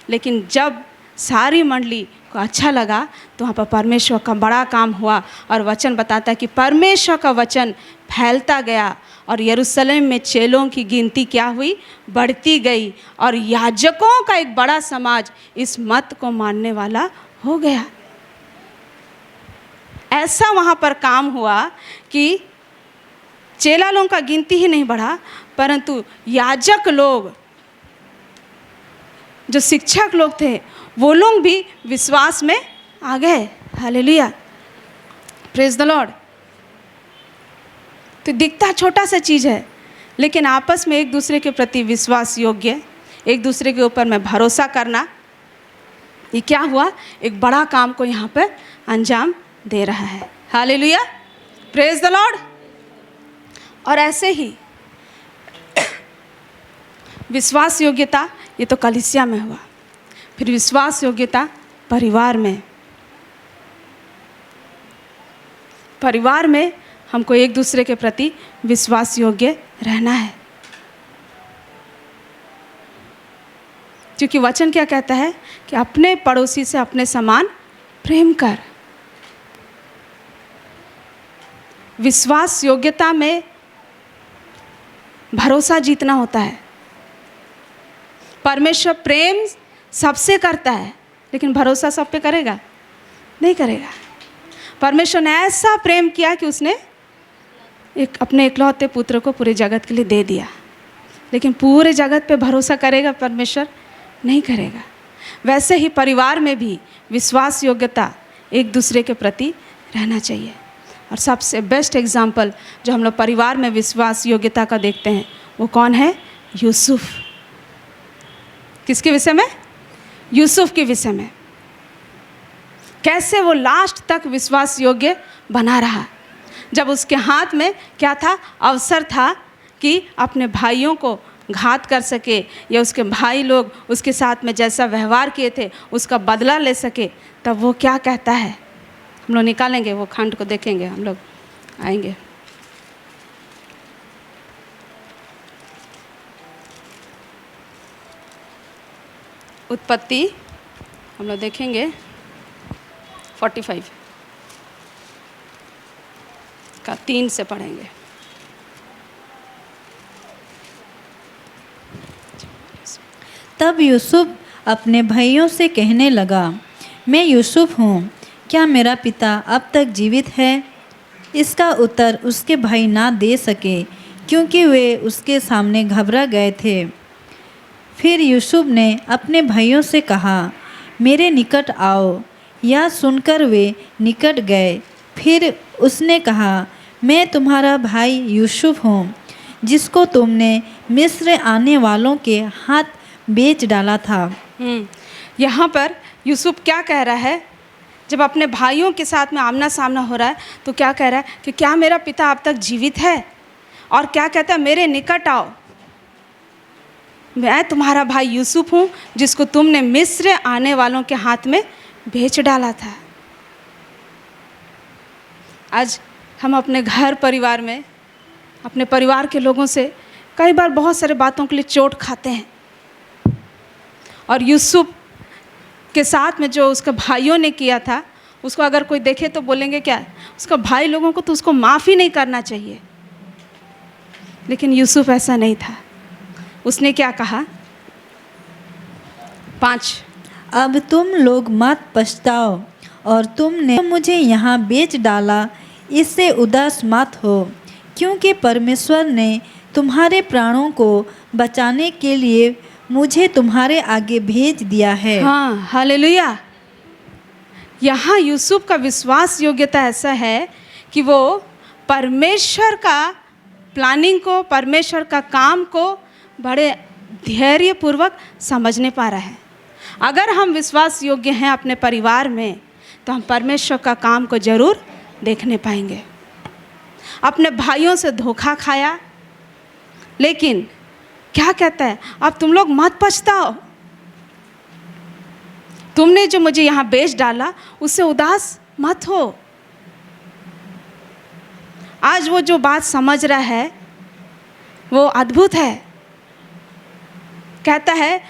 Speaker 2: लेकिन जब सारी मंडली को अच्छा लगा तो वहाँ पर परमेश्वर का बड़ा काम हुआ। और वचन बताता है कि परमेश्वर का वचन फैलता गया और यरूशलेम में चेलों की गिनती क्या हुई, बढ़ती गई, और याजकों का एक बड़ा समाज इस मत को मानने वाला हो गया। ऐसा वहाँ पर काम हुआ कि चेला लोगों का गिनती ही नहीं बढ़ा, परंतु याजक लोग, जो शिक्षक लोग थे, वो लोग भी विश्वास में आ गए। Hallelujah, praise the Lord. तो दिखता छोटा सा चीज़ है, लेकिन आपस में एक दूसरे के प्रति विश्वास योग्य, एक दूसरे के ऊपर में भरोसा करना, ये क्या हुआ, एक बड़ा काम को यहाँ पर अंजाम दे रहा है। Hallelujah, praise the Lord. और ऐसे ही विश्वास योग्यता ये तो कलीसिया में हुआ, फिर विश्वास योग्यता परिवार में। परिवार में हमको एक दूसरे के प्रति विश्वास योग्य रहना है। क्योंकि वचन क्या कहता है कि अपने पड़ोसी से अपने समान प्रेम कर। विश्वास योग्यता में भरोसा जीतना होता है। परमेश्वर प्रेम सबसे करता है, लेकिन भरोसा सब पे करेगा? नहीं करेगा। परमेश्वर ने ऐसा प्रेम किया कि उसने अपने इकलौते पुत्र को पूरे जगत के लिए दे दिया, लेकिन पूरे जगत पे भरोसा करेगा परमेश्वर? नहीं करेगा। वैसे ही परिवार में भी विश्वास योग्यता एक दूसरे के प्रति रहना चाहिए। और सबसे बेस्ट एग्जाम्पल जो हम लोग परिवार में विश्वास योग्यता का देखते हैं वो कौन है? यूसुफ। किसके विषय में? यूसुफ के विषय में। कैसे वो लास्ट तक विश्वास योग्य बना रहा, जब उसके हाथ में क्या था? अवसर था कि अपने भाइयों को घात कर सके, या उसके भाई लोग उसके साथ में जैसा व्यवहार किए थे उसका बदला ले सके। तब वो क्या कहता है? हम लोग निकालेंगे वो खंड को, देखेंगे, हम लोग आएंगे। उत्पत्ति हम लोग देखेंगे 45 का 3 से पढ़ेंगे।
Speaker 3: तब यूसुफ अपने भाइयों से कहने लगा, मैं यूसुफ हूँ, क्या मेरा पिता अब तक जीवित है? इसका उत्तर उसके भाई ना दे सके, क्योंकि वे उसके सामने घबरा गए थे। फिर यूसुफ ने अपने भाइयों से कहा, मेरे निकट आओ। यह सुनकर वे निकट गए। फिर उसने कहा, मैं तुम्हारा भाई यूसुफ हूँ, जिसको तुमने मिस्र आने वालों के हाथ बेच डाला था।
Speaker 2: यहाँ पर यूसुफ क्या कह रहा है? जब अपने भाइयों के साथ में आमना सामना हो रहा है तो क्या कह रहा है कि क्या मेरा पिता अब तक जीवित है? और क्या कहता है? मेरे निकट आओ, मैं तुम्हारा भाई यूसुफ हूँ, जिसको तुमने मिस्र आने वालों के हाथ में बेच डाला था। आज हम अपने घर परिवार में अपने परिवार के लोगों से कई बार बहुत सारे बातों के लिए चोट खाते हैं, और यूसुफ के साथ में जो उसके भाइयों ने किया था उसको अगर कोई देखे तो बोलेंगे क्या? उसका भाई लोगों को तो उसको माफ़ी नहीं करना चाहिए। लेकिन यूसुफ ऐसा नहीं था। उसने क्या कहा? 5,
Speaker 3: अब तुम लोग मत पछताओ, और तुमने मुझे यहाँ बेच डाला, इससे उदास मत हो, क्योंकि परमेश्वर ने तुम्हारे प्राणों को बचाने के लिए मुझे तुम्हारे आगे भेज दिया है।
Speaker 2: हाँ, हालेलुया। यहाँ यूसुफ का विश्वास योग्यता ऐसा है कि वो परमेश्वर का प्लानिंग को, परमेश्वर का काम को बड़े धैर्यपूर्वक समझने पा रहा है। अगर हम विश्वास योग्य हैं अपने परिवार में तो हम परमेश्वर का काम को ज़रूर देखने पाएंगे। अपने भाइयों से धोखा खाया, लेकिन क्या कहता है? अब तुम लोग मत पछताओ, तुमने जो मुझे यहाँ बेच डाला उससे उदास मत हो। आज वो जो बात समझ रहा है वो अद्भुत है। कहता है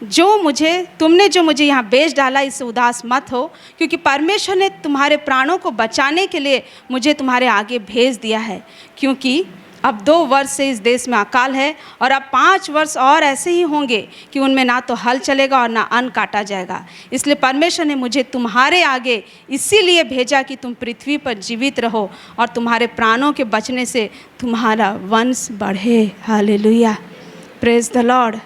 Speaker 2: तुमने जो मुझे यहाँ बेच डाला, इससे उदास मत हो, क्योंकि परमेश्वर ने तुम्हारे प्राणों को बचाने के लिए मुझे तुम्हारे आगे भेज दिया है। क्योंकि अब 2 वर्ष से इस देश में अकाल है, और अब 5 वर्ष और ऐसे ही होंगे कि उनमें ना तो हल चलेगा और ना अन्न काटा जाएगा। इसलिए परमेश्वर ने मुझे तुम्हारे आगे इसीलिए भेजा कि तुम पृथ्वी पर जीवित रहो और तुम्हारे प्राणों के बचने से तुम्हारा वंश बढ़े। Hallelujah, praise the Lord.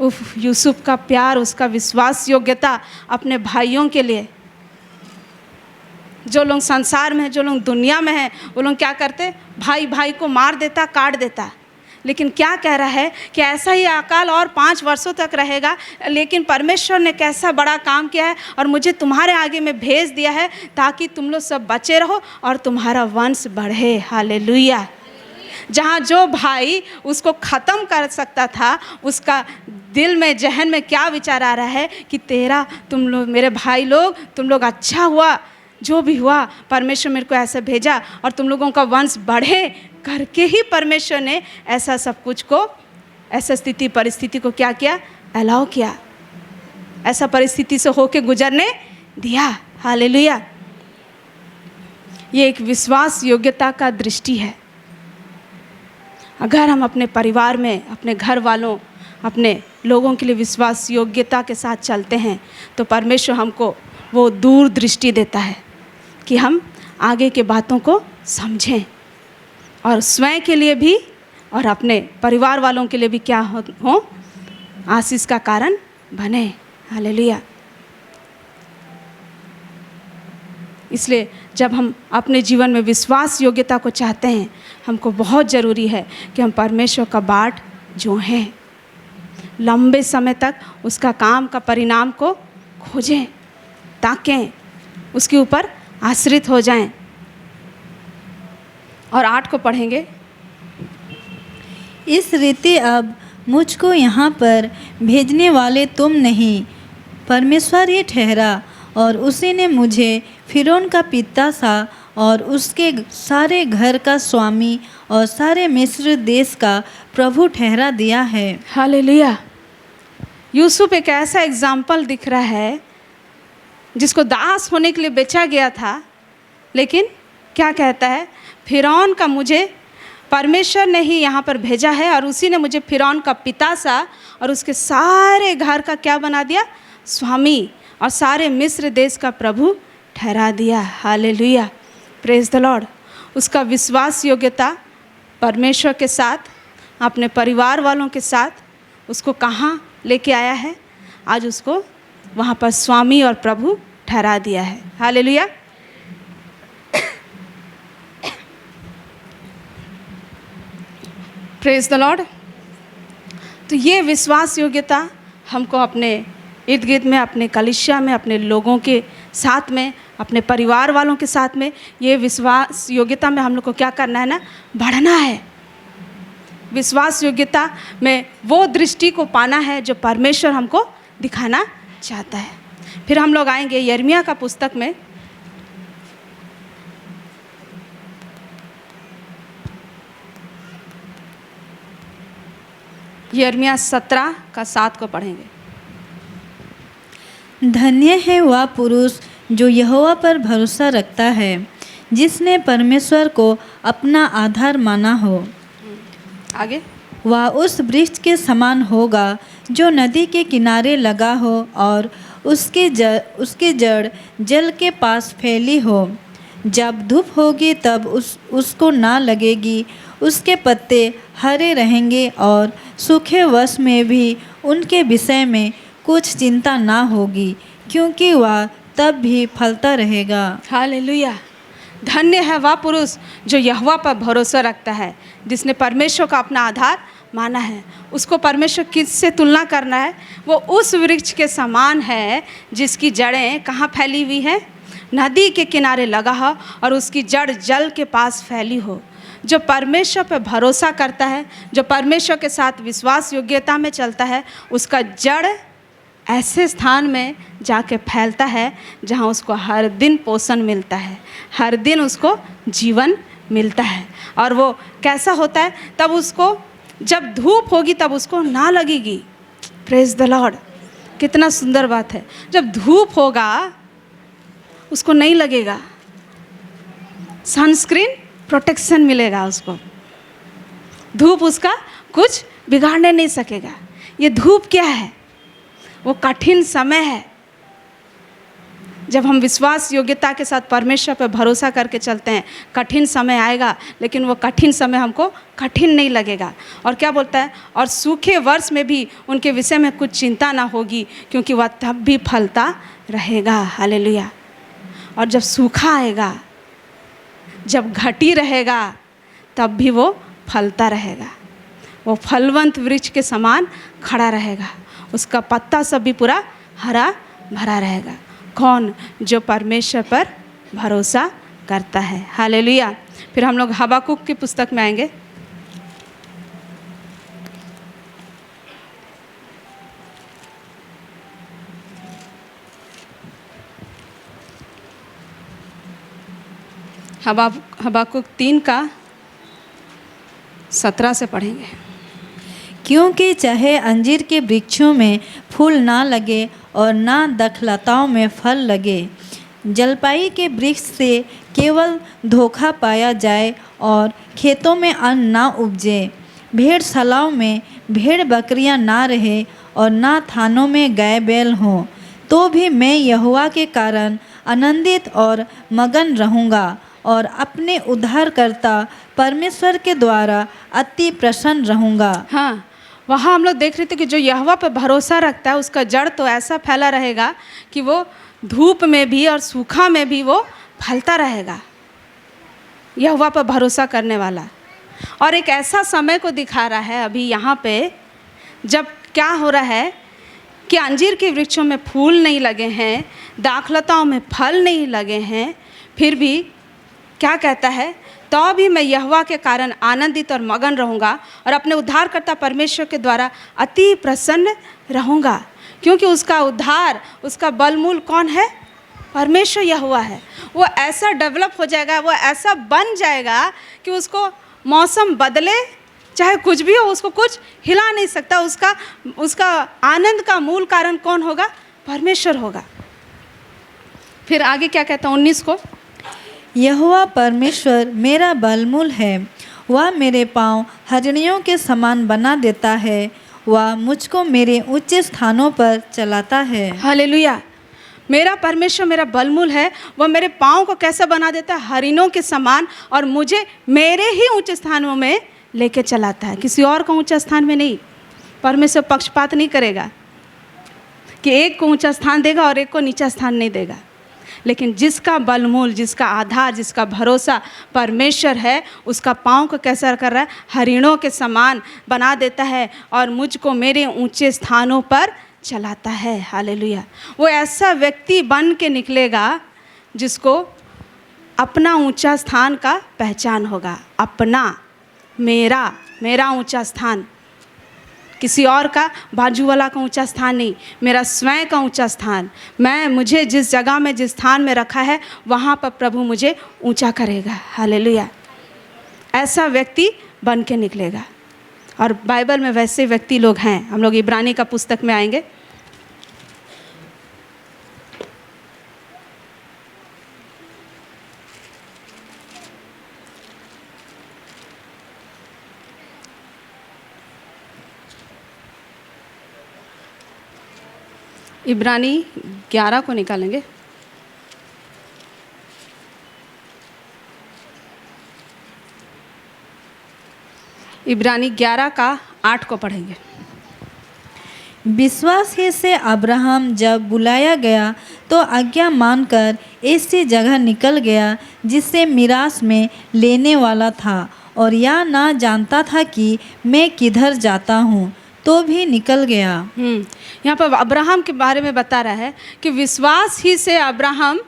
Speaker 2: उफ, यूसुफ का प्यार, उसका विश्वास योग्यता अपने भाइयों के लिए। जो लोग संसार में हैं, जो लोग दुनिया में हैं, वो लोग क्या करते? भाई भाई को मार देता, काट देता। लेकिन क्या कह रहा है कि ऐसा ही अकाल और 5 वर्षों तक रहेगा, लेकिन परमेश्वर ने कैसा बड़ा काम किया है और मुझे तुम्हारे आगे में भेज दिया है ताकि तुम लोग सब बचे रहो और तुम्हारा वंश बढ़े। हालेलुया। जहाँ जो भाई उसको ख़त्म कर सकता था, उसका दिल में, जहन में क्या विचार आ रहा है कि तुम लोग मेरे भाई लोग, तुम लोग अच्छा हुआ, जो भी हुआ परमेश्वर मेरे को ऐसा भेजा और तुम लोगों का वंश बढ़े करके ही परमेश्वर ने ऐसा सब कुछ को, ऐसा स्थिति परिस्थिति को क्या किया? अलाउ किया, ऐसा परिस्थिति से होके गुजरने दिया। हालेलुया। ये एक विश्वास योग्यता का दृष्टि है। अगर हम अपने परिवार में, अपने घर वालों, अपने लोगों के लिए विश्वास योग्यता के साथ चलते हैं तो परमेश्वर हमको वो दूर दृष्टि देता है कि हम आगे के बातों को समझें और स्वयं के लिए भी और अपने परिवार वालों के लिए भी क्या हो आशीष का कारण बने। हालेलुया। इसलिए जब हम अपने जीवन में विश्वास योग्यता को चाहते हैं, हमको बहुत ज़रूरी है कि हम परमेश्वर का बाट जो हैं, लंबे समय तक उसका काम का परिणाम को खोजें, ताकें, उसके ऊपर आश्रित हो जाएं। और 8 को पढ़ेंगे।
Speaker 3: इस रीति अब मुझको यहाँ पर भेजने वाले तुम नहीं, परमेश्वर ही ठहरा, और उसी ने मुझे फिरौन का पिता सा और उसके सारे घर का स्वामी और सारे मिस्र देश का प्रभु ठहरा दिया है।
Speaker 2: हालेलुया। यूसुफ एक ऐसा एग्जाम्पल दिख रहा है जिसको दास होने के लिए बेचा गया था, लेकिन क्या कहता है, फिरौन का मुझे परमेश्वर ने ही यहाँ पर भेजा है और उसी ने मुझे फिरौन का पिता सा और उसके सारे घर का क्या बना दिया, स्वामी, और सारे मिस्र देश का प्रभु ठहरा दिया। Hallelujah, praise the Lord. उसका विश्वास योग्यता परमेश्वर के साथ, अपने परिवार वालों के साथ उसको कहाँ लेके आया है, आज उसको वहाँ पर स्वामी और प्रभु ठहरा दिया है। हालेलुया। Praise the Lord. तो ये विश्वास योग्यता हमको अपने इर्द गिर्द में, अपने कलीसिया में, अपने लोगों के साथ में, अपने परिवार वालों के साथ में, ये विश्वास योग्यता में हम लोग को क्या करना है ना, बढ़ना है। विश्वास योग्यता में वो दृष्टि को पाना है जो परमेश्वर हमको दिखाना चाहता है। फिर हम लोग आएंगे यिर्मयाह का पुस्तक में। यिर्मयाह 17 का 7 को पढ़ेंगे।
Speaker 3: धन्य है वह पुरुष जो यहोवा पर भरोसा रखता है, जिसने परमेश्वर को अपना आधार माना हो।
Speaker 2: आगे।
Speaker 3: वह उस वृक्ष के समान होगा जो नदी के किनारे लगा हो और उसके जड़ जल के पास फैली हो। जब धूप होगी तब उसको ना लगेगी, उसके पत्ते हरे रहेंगे और सूखे वर्ष में भी उनके विषय में कुछ चिंता ना होगी, क्योंकि वह तब भी फलता रहेगा।
Speaker 2: हालेलुया। धन्य है वह पुरुष जो यहोवा पर भरोसा रखता है, जिसने परमेश्वर का अपना आधार माना है। उसको परमेश्वर किससे तुलना करना है, वो उस वृक्ष के समान है जिसकी जड़ें कहाँ फैली हुई है, नदी के किनारे लगा हो और उसकी जड़ जल के पास फैली हो। जो परमेश्वर पर भरोसा करता है, जो परमेश्वर के साथ विश्वास योग्यता में चलता है, उसका जड़ ऐसे स्थान में जाके फैलता है जहाँ उसको हर दिन पोषण मिलता है, हर दिन उसको जीवन मिलता है। और वो कैसा होता है, तब उसको जब धूप होगी तब उसको ना लगेगी। Praise the Lord. कितना सुंदर बात है। जब धूप होगा उसको नहीं लगेगा, सनस्क्रीन प्रोटेक्शन मिलेगा उसको, धूप उसका कुछ बिगाड़ने नहीं सकेगा। ये धूप क्या है, वो कठिन समय है। जब हम विश्वास योग्यता के साथ परमेश्वर पर भरोसा करके चलते हैं, कठिन समय आएगा लेकिन वो कठिन समय हमको कठिन नहीं लगेगा। और क्या बोलता है, और सूखे वर्ष में भी उनके विषय में कुछ चिंता ना होगी, क्योंकि वह तब भी फलता रहेगा। हालेलुया। और जब सूखा आएगा, जब घटी रहेगा, तब भी वो फलता रहेगा। वो फलवंत वृक्ष के समान खड़ा रहेगा, उसका पत्ता सब भी पूरा हरा भरा रहेगा। कौन? जो परमेश्वर पर भरोसा करता है। हालेलुया। फिर हम लोग हबाकुक की पुस्तक में आएंगे। हबाकुक 3 का 17 से पढ़ेंगे।
Speaker 3: क्योंकि चाहे अंजीर के वृक्षों में फूल ना लगे और ना दखलताओं में फल लगे, जलपाई के वृक्ष से केवल धोखा पाया जाए और खेतों में अन्न ना उपजे, भेड़शालाओं में भेड़ बकरियां ना रहे और ना थानों में गाय बैल हों, तो भी मैं यहोवा के कारण आनंदित और मगन रहूँगा और अपने उद्धारकर्ता परमेश्वर के द्वारा अति प्रसन्न रहूँगा।
Speaker 2: हाँ, वहाँ हम लोग देख रहे थे कि जो यहोवा पर भरोसा रखता है उसका जड़ तो ऐसा फैला रहेगा कि वो धूप में भी और सूखा में भी वो फलता रहेगा, यहोवा पर भरोसा करने वाला। और एक ऐसा समय को दिखा रहा है अभी यहाँ पे, जब क्या हो रहा है कि अंजीर के वृक्षों में फूल नहीं लगे हैं, दाखलताओं में फल नहीं लगे हैं, फिर भी क्या कहता है, तो भी मैं यहोवा के कारण आनंदित और मगन रहूँगा और अपने उद्धारकर्ता परमेश्वर के द्वारा अति प्रसन्न रहूँगा। क्योंकि उसका उद्धार, उसका बलमूल कौन है? परमेश्वर यहोवा है। वो ऐसा डेवलप हो जाएगा, वो ऐसा बन जाएगा कि उसको मौसम बदले चाहे कुछ भी हो, उसको कुछ हिला नहीं सकता। उसका आनंद का मूल कारण कौन होगा? परमेश्वर होगा। फिर आगे क्या कहता है 19 को,
Speaker 3: यहोवा परमेश्वर मेरा बलमूल है, वह मेरे पाँव हरिणियों के समान बना देता है, वह मुझको मेरे ऊंचे स्थानों पर चलाता है।
Speaker 2: हालेलुया। मेरा परमेश्वर मेरा बलमूल है, वह मेरे पाँव को कैसा बना देता है? हरिणों के समान, और मुझे मेरे ही ऊंचे स्थानों में लेके चलाता है, किसी और का ऊंचा स्थान में नहीं। परमेश्वर पक्षपात नहीं करेगा कि एक को ऊंचा स्थान देगा और एक को नीचा स्थान नहीं देगा, लेकिन जिसका बलमूल, जिसका आधार, जिसका भरोसा परमेश्वर है, उसका पाँव को कैसा कर रहा है? हरिणों के समान बना देता है और मुझको मेरे ऊंचे स्थानों पर चलाता है। हालेलुया। वो ऐसा व्यक्ति बन के निकलेगा जिसको अपना ऊंचा स्थान का पहचान होगा। अपना, मेरा ऊंचा स्थान, किसी और का, बाजू वाला का ऊंचा स्थान नहीं, मेरा स्वयं का ऊंचा स्थान। मुझे जिस जगह में, जिस स्थान में रखा है, वहाँ पर प्रभु मुझे ऊंचा करेगा। हालेलुया। ऐसा व्यक्ति बन के निकलेगा। और बाइबल में वैसे व्यक्ति लोग हैं। हम लोग इब्रानी का पुस्तक में आएंगे। इब्रानी 11 को निकालेंगे। इब्रानी 11 का 8 को पढ़ेंगे।
Speaker 3: विश्वास ही से अब्राहम जब बुलाया गया तो आज्ञा मानकर ऐसी जगह निकल गया जिसे मिरास में लेने वाला था, और यह ना जानता था कि मैं किधर जाता हूँ, तो भी निकल गया।
Speaker 2: यहाँ पर अब्राहम के बारे में बता रहा है कि विश्वास ही से अब्राहम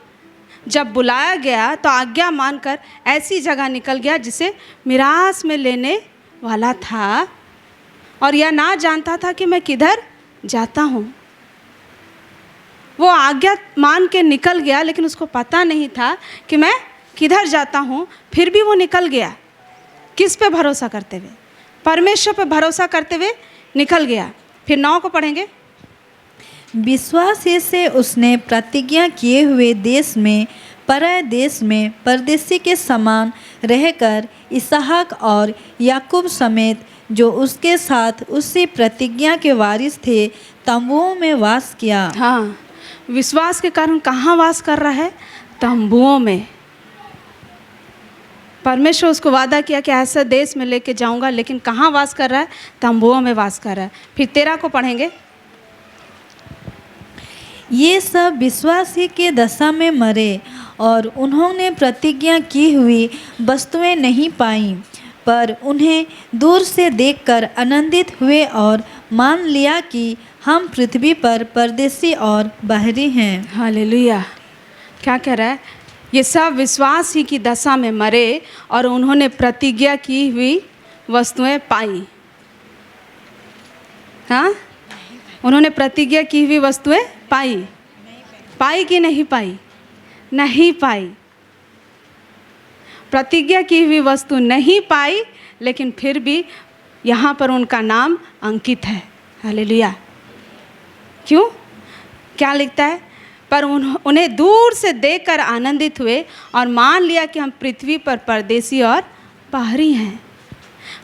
Speaker 2: जब बुलाया गया तो आज्ञा मानकर ऐसी जगह निकल गया जिसे मिरास में लेने वाला था, और यह ना जानता था कि मैं किधर जाता हूँ। वो आज्ञा मान के निकल गया, लेकिन उसको पता नहीं था कि मैं किधर जाता हूँ। फिर भी वो निकल गया। किस पे भरोसा करते हुए? परमेश्वर पे भरोसा करते हुए निकल गया। फिर 9 को पढ़ेंगे।
Speaker 3: विश्वास ही से उसने प्रतिज्ञा किए हुए देश में, पराय देश में परदेशी के समान रहकर इसहाक और याकूब समेत जो उसके साथ उसी प्रतिज्ञा के वारिस थे, तंबुओं में वास किया।
Speaker 2: हाँ, विश्वास के कारण कहाँ वास कर रहा है? तंबुओं में। परमेश्वर उसको वादा किया कि ऐसा देश में लेके जाऊंगा, लेकिन कहाँ वास कर रहा है? तंबुओं में वास कर रहा है। फिर 13 को पढ़ेंगे।
Speaker 3: ये सब विश्वास ही के दशा में मरे, और उन्होंने प्रतिज्ञा की हुई वस्तुएं नहीं पाईं, पर उन्हें दूर से देखकर आनंदित हुए और मान लिया कि हम पृथ्वी पर परदेशी और बाहरी हैं।
Speaker 2: हालेलुया। क्या कह रहा है? ये सब विश्वास ही की दशा में मरे और उन्होंने प्रतिज्ञा की हुई वस्तुएं पाई। हाँ, उन्होंने प्रतिज्ञा की हुई वस्तुएं पाई कि नहीं पाई? नहीं पाई। प्रतिज्ञा की हुई वस्तु नहीं पाई, लेकिन फिर भी यहाँ पर उनका नाम अंकित है। हालेलुया। क्यों? क्या लिखता है? पर उन्हें दूर से देखकर आनंदित हुए और मान लिया कि हम पृथ्वी पर परदेसी और बाहरी हैं।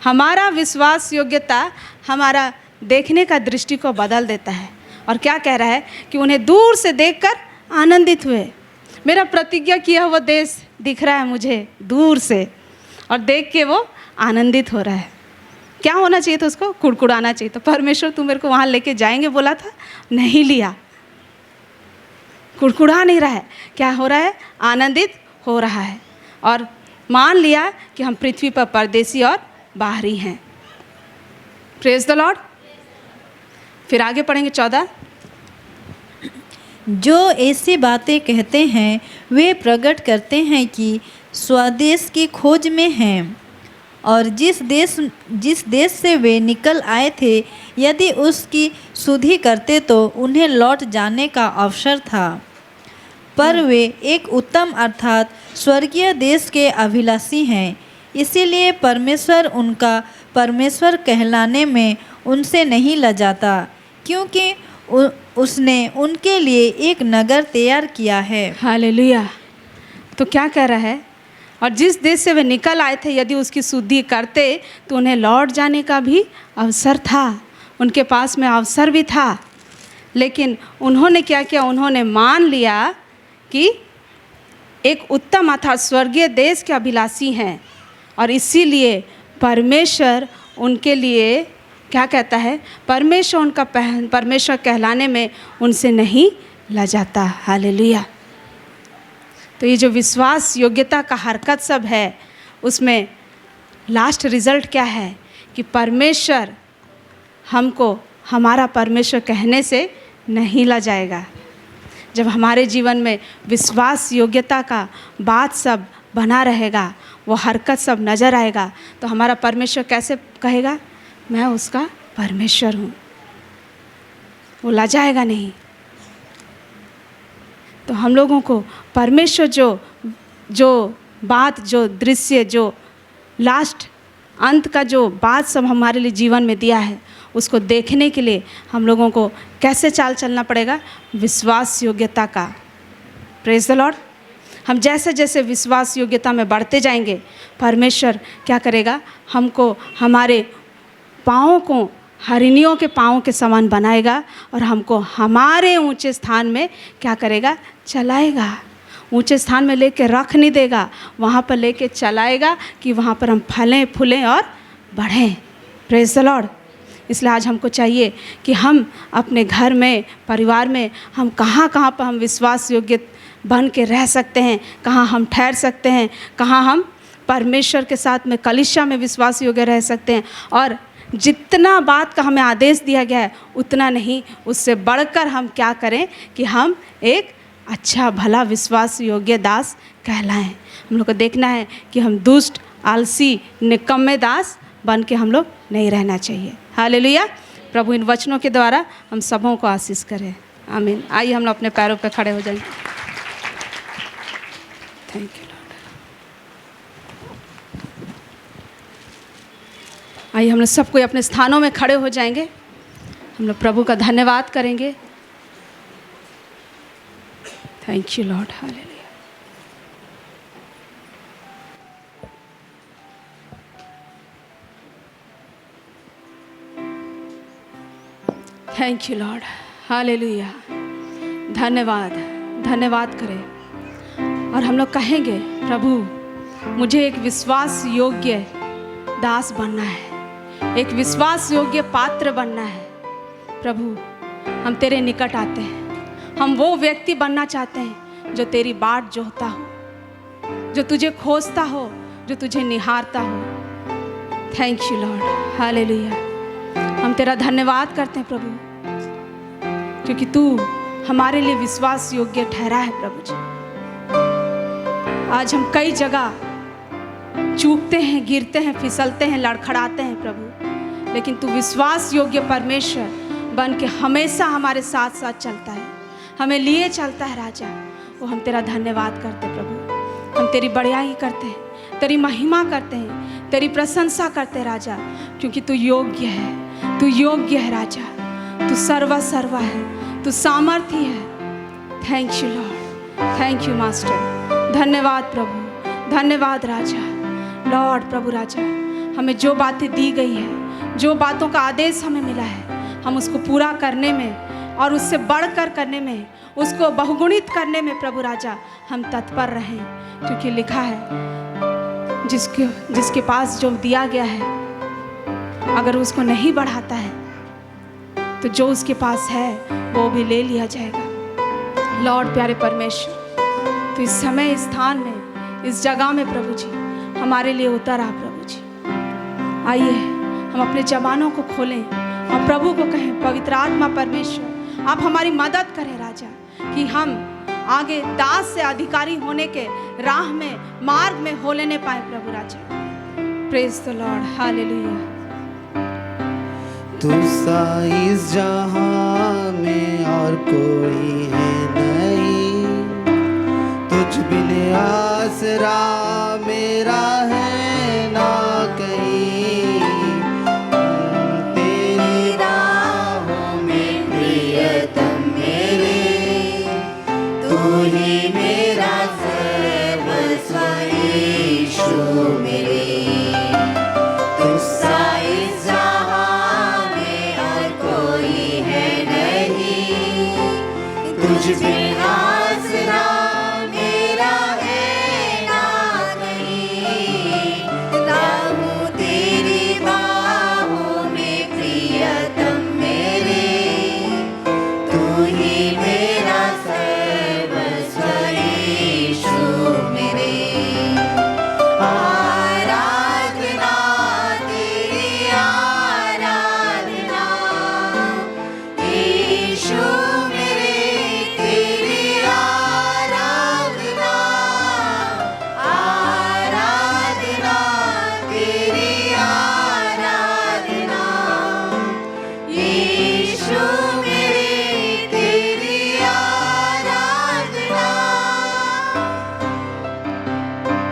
Speaker 2: हमारा विश्वास योग्यता हमारा देखने का दृष्टि को बदल देता है। और क्या कह रहा है कि उन्हें दूर से देखकर आनंदित हुए। मेरा प्रतिज्ञा किया हुआ देश दिख रहा है मुझे दूर से, और देख के वो आनंदित हो रहा है। क्या होना चाहिए था उसको? कुड़कुड़ाना चाहिए। तो परमेश्वर तू मेरे को वहाँ लेके जाएंगे बोला था, नहीं लिया। कुड़कुड़ा नहीं रहा है, क्या हो रहा है? आनंदित हो रहा है और मान लिया कि हम पृथ्वी पर परदेसी और बाहरी हैं। Praise the Lord. फिर आगे पढ़ेंगे 14।
Speaker 3: जो ऐसी बातें कहते हैं वे प्रकट करते हैं कि स्वदेश की खोज में हैं, और जिस देश से वे निकल आए थे यदि उसकी सुधि करते तो उन्हें लौट जाने का अवसर था। पर वे एक उत्तम अर्थात स्वर्गीय देश के अभिलाषी हैं, इसीलिए परमेश्वर उनका परमेश्वर कहलाने में उनसे नहीं लजाता, क्योंकि उसने उनके लिए एक नगर तैयार किया है।
Speaker 2: हालेलुया। तो क्या कह रहा है? और जिस देश से वे निकल आए थे यदि उसकी शुद्धि करते तो उन्हें लौट जाने का भी अवसर था। उनके पास में अवसर भी था, लेकिन उन्होंने क्या किया? उन्होंने मान लिया कि एक उत्तम अर्थात स्वर्गीय देश के अभिलाषी हैं, और इसीलिए परमेश्वर उनके लिए क्या कहता है? परमेश्वर उनका परमेश्वर कहलाने में उनसे नहीं लजाता। हालेलुया। तो ये जो विश्वास योग्यता का हरकत सब है, उसमें लास्ट रिज़ल्ट क्या है? कि परमेश्वर हमको हमारा परमेश्वर कहने से नहीं लजाएगा। जब हमारे जीवन में विश्वास योग्यता का बात सब बना रहेगा, वो हरकत सब नज़र आएगा, तो हमारा परमेश्वर कैसे कहेगा? मैं उसका परमेश्वर हूँ। वो लजाएगा नहीं। तो हम लोगों को परमेश्वर जो बात, जो दृश्य, जो लास्ट अंत का जो बात सब हमारे लिए जीवन में दिया है, उसको देखने के लिए हम लोगों को कैसे चाल चलना पड़ेगा? विश्वास योग्यता का। Praise the Lord. हम जैसे जैसे विश्वास योग्यता में बढ़ते जाएंगे, परमेश्वर क्या करेगा? हमको हमारे पाँवों को हरिणियों के पाँव के समान बनाएगा, और हमको हमारे ऊंचे स्थान में क्या करेगा? चलाएगा। ऊंचे स्थान में लेके रख नहीं देगा, वहाँ पर लेके चलाएगा कि वहाँ पर हम फलें फूलें और बढ़ें। Praise the Lord. इसलिए आज हमको चाहिए कि हम अपने घर में, परिवार में, हम कहाँ कहाँ पर हम विश्वास योग्य बन के रह सकते हैं, कहाँ हम ठहर सकते हैं, कहाँ हम परमेश्वर के साथ में कलीसिया में विश्वास योग्य रह सकते हैं। और जितना बात का हमें आदेश दिया गया है उतना नहीं, उससे बढ़कर हम क्या करें कि हम एक अच्छा भला विश्वास योग्य दास कहलाएं। हम लोग को देखना है कि हम दुष्ट, आलसी, निकम्मे दास बन के हम लोग नहीं रहना चाहिए। हालेलुया। प्रभु इन वचनों के द्वारा हम सबों को आशीष करें। आमीन। आइए हम लोग अपने पैरों पर खड़े हो जाएंगे। Thank you Lord. आइए हम लोग सब कोई अपने स्थानों में खड़े हो जाएंगे। हम लोग प्रभु का धन्यवाद करेंगे। Thank you Lord. Hallelujah. Thank you Lord. Hallelujah. धन्यवाद, धन्यवाद करें और हम लोग कहेंगे, प्रभु मुझे एक विश्वास योग्य दास बनना है, एक विश्वास योग्य पात्र बनना है। प्रभु हम तेरे निकट आते हैं, हम वो व्यक्ति बनना चाहते हैं जो तेरी बाट जोहता हो, जो तुझे खोजता हो, जो तुझे निहारता हो। Thank you Lord. हालेलुया। हम तेरा धन्यवाद करते हैं प्रभु, क्योंकि तू हमारे लिए विश्वास योग्य ठहरा है। प्रभु जी आज हम कई जगह चूकते हैं, गिरते हैं, फिसलते हैं, लड़खड़ाते हैं प्रभु, लेकिन तू विश्वास योग्य परमेश्वर बन के हमेशा हमारे साथ साथ चलता है, हमें लिए चलता है राजा। वो हम तेरा धन्यवाद करते हैं प्रभु, हम तेरी बड़ाई करते हैं, तेरी महिमा करते हैं, तेरी प्रशंसा करते राजा, क्योंकि तू योग्य है, तू योग्य है राजा, तू सर्वा है, तू सामर्थी है। Thank you Lord, thank you master. धन्यवाद प्रभु, धन्यवाद राजा। लॉर्ड प्रभु राजा, हमें जो बातें दी गई है, जो बातों का आदेश हमें मिला है, हम उसको पूरा करने में और उससे बढ़कर करने में, उसको बहुगुणित करने में प्रभु राजा हम तत्पर रहें, क्योंकि लिखा है जिसके पास जो दिया गया है अगर उसको नहीं बढ़ाता है तो जो उसके पास है वो भी ले लिया जाएगा। लॉर्ड प्यारे परमेश्वर, तो इस समय, इस स्थान में, इस जगह में प्रभु जी हमारे लिए उतर आ प्रभु जी। आइए हम अपने जबानों को खोलें और प्रभु को कहें, पवित्र आत्मा परमेश्वर आप हमारी मदद करें राजा, कि हम आगे दास से अधिकारी होने के राह में, मार्ग में हो लेने पाए प्रभु राजा। Praise the Lord, hallelujah.
Speaker 1: तू सा इस जहां में और कोई है नहीं, तुझ बिन आसरा मेरा है ना कहीं। तेरी राहों में प्रियतम मेरे, तू ही मेरा सर्वस्व यीशु मेरे। तू सा इस जहां में और कोई है नहीं, तुझ बिन आसरा मेरा है ना कहीं। राहों तेरी बाहों में प्रियतम मेरे, तू ही मेरा सर्वस्व यीशु मेरे। आराधना तेरी आराधना, यीशु मेरे तेरी आराधना। आराधना तेरी आराधना, यीशु मेरे तेरी आराधना।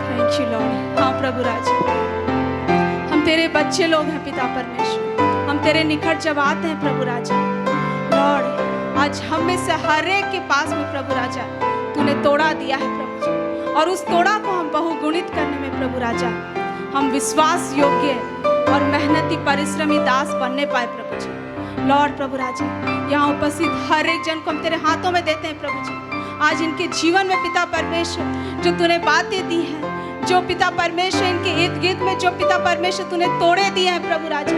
Speaker 2: Thank you Lord. हाँ प्रभु राजा, हम तेरे बच्चे लोग हैं पिता परमेश्वर, हम तेरे निकट जब आते हैं प्रभु राजा। लॉर्ड आज हम में से हर एक के पास में प्रभु राजा तूने तोड़ा दिया है प्रभु जी, और उस तोड़ा को हम बहुगुणित करने में प्रभु राजा हम विश्वास योग्य और मेहनती परिश्रमी दास बनने पाए प्रभु जी। लॉर्ड प्रभु राजा, यहाँ उपस्थित हर एक जन को हम तेरे हाथों में देते हैं प्रभु जी। आज इनके जीवन में पिता परमेश्वर जो तूने बातें दी हैं, जो पिता परमेश्वर इनके इर्द गिर्द में जो पिता परमेश्वर तूने तोड़े दिए हैं प्रभु राजा,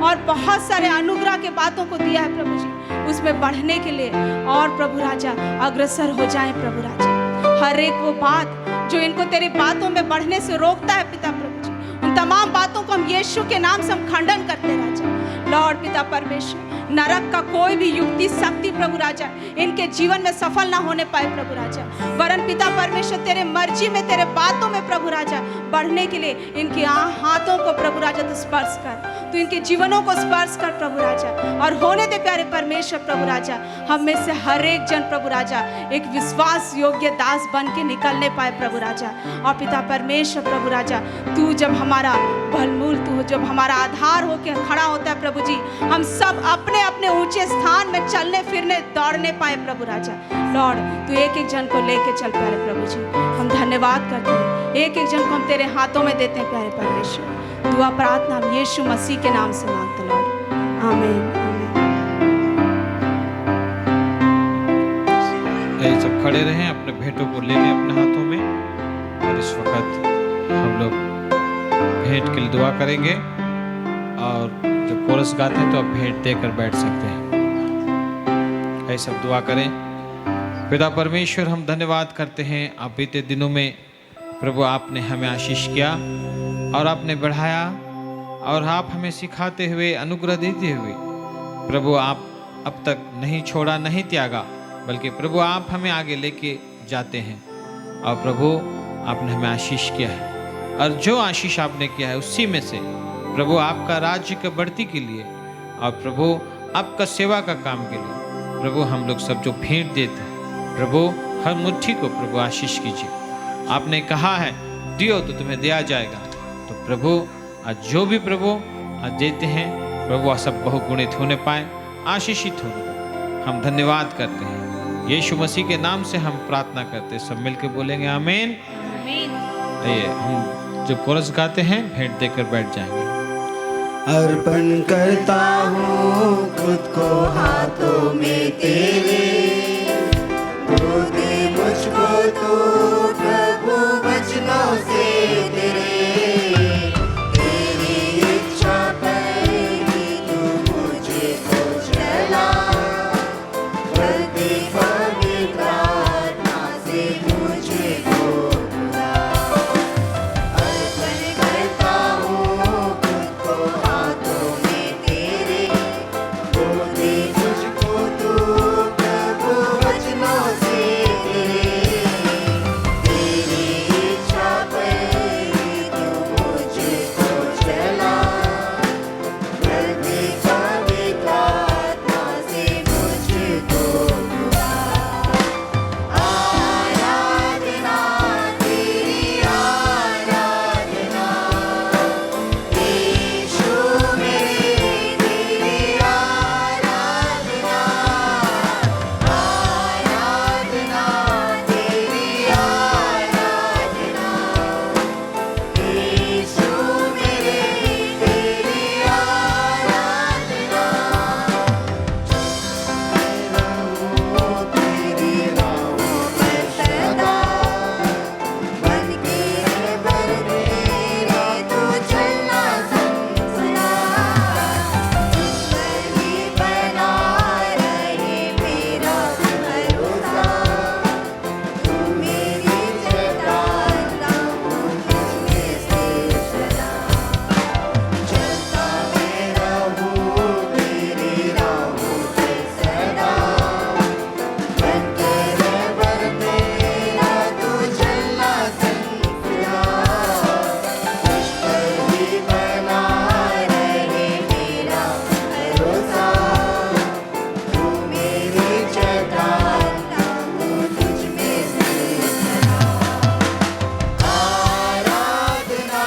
Speaker 2: और बहुत सारे अनुग्रह के बातों को दिया है प्रभु जी, उसमें बढ़ने के लिए और प्रभु राजा अग्रसर हो जाएं प्रभु राजा। हर एक वो बात जो इनको तेरी बातों में बढ़ने से रोकता है पिता प्रभु जी, उन तमाम बातों को हम यीशु के नाम से हम खंडन करते राजा। लॉर्ड पिता परमेश्वर, नरक का कोई भी युक्ति शक्ति प्रभु राजा इनके जीवन में सफल ना होने पाए प्रभु राजा, वरन पिता परमेश्वर तेरे मर्जी में, तेरे बातों में प्रभु राजा बढ़ने के लिए इनके हाथों को प्रभु राजा तू स्पर्श कर, तू इनके जीवनों को स्पर्श कर प्रभु राजा, और होने दे प्यारे परमेश्वर प्रभु राजा हम में से हर एक जन प्रभु राजा एक विश्वास योग्य दास बन के निकलने पाए प्रभु राजा। और पिता परमेश्वर प्रभु राजा, तू जब हमारा बलमूल, तू जब हमारा आधार होकर खड़ा होता है प्रभु जी, हम सब अपने अपने ऊंचे स्थान में चलने फिरने दौड़ने पाए प्रभु राजा। लॉर्ड तू एक एक जन को लेके चल प्यारे प्रभु जी, हम धन्यवाद करते हैं, एक एक जन को हम तेरे हाथों में देते हैं प्यारे परमेश्वर। दुआ प्रार्थना हम यीशु मसीह के नाम से मांगते लॉर्ड, आमीन।
Speaker 4: सब खड़े रहें, अपने भेंटों को ले लें अपने हाथों में, और इस वक्त हम लोग भेंट के लिए दुआ करेंगे, और जब कोरस गाते हैं तो आप भेंट देकर बैठ सकते हैं। ऐसे सब दुआ करें। पिता परमेश्वर, हम धन्यवाद करते हैं, आप बीते दिनों में प्रभु आपने हमें आशीष किया और आपने बढ़ाया, और आप हमें सिखाते हुए, अनुग्रह देते हुए प्रभु आप अब तक नहीं छोड़ा, नहीं त्यागा, बल्कि प्रभु आप हमें आगे लेके जाते हैं। और प्रभु आपने हमें आशीष किया है, और जो आशीष आपने किया है उसी में से प्रभु आपका राज्य की बढ़ती के लिए, और प्रभु आपका सेवा का काम के लिए प्रभु हम लोग सब जो भेंट देते हैं प्रभु हर मुट्ठी को प्रभु आशीष कीजिए। आपने कहा है दियो तो तुम्हें दिया जाएगा, तो प्रभु आज जो भी प्रभु आज देते हैं प्रभु वह सब बहुगुणित होने पाए, आशीषित होने पाए। हम धन्यवाद करते हैं, यीशु मसीह के नाम से हम प्रार्थना करते हैं। सब मिलकर बोलेंगे आमीन। आइए हम जो कोरस गाते हैं भेंट देकर बैठ जाएंगे।
Speaker 1: अर्पण करता हूँ खुद को हाथों में तेरे, तो दे मुझको तू प्रभु वचनों से तेरे, तेरी इच्छा पर ही तू मुझे को चला, बलते पवित्र आत्मा से मुझे को बुला। अर्पण करता हूँ खुद को हाथों में तेरे, तो दे मुझको तू प्रभु वचनों से तेरे, तेरी इच्छा पर ही तू मुझे को चला, बलते पवित्र आत्मा से मुझे को बुला। आराधना तेरी आराधना, यीशु मेरे तेरी आराधना, आराधना तेरी आराधना, यीशु मेरे तेरी आराधना। रहूं तेरी राहों में सदा, बनके रहबर मेरे तू चलना संसदा, तुझ पर ही बना रहे मेरा भरोसा, तू मेरी चेतावनी हूँ तुझमें से सदा। चलता मैं रहूं तेरी राहों पे सदा, बनके रहबर मेरा तू चलना संसदा, तुझ पर ही बना रहे मेरा भरोसा, तू मेरी चेतावनी हूँ तुझमें से सदा। आराधना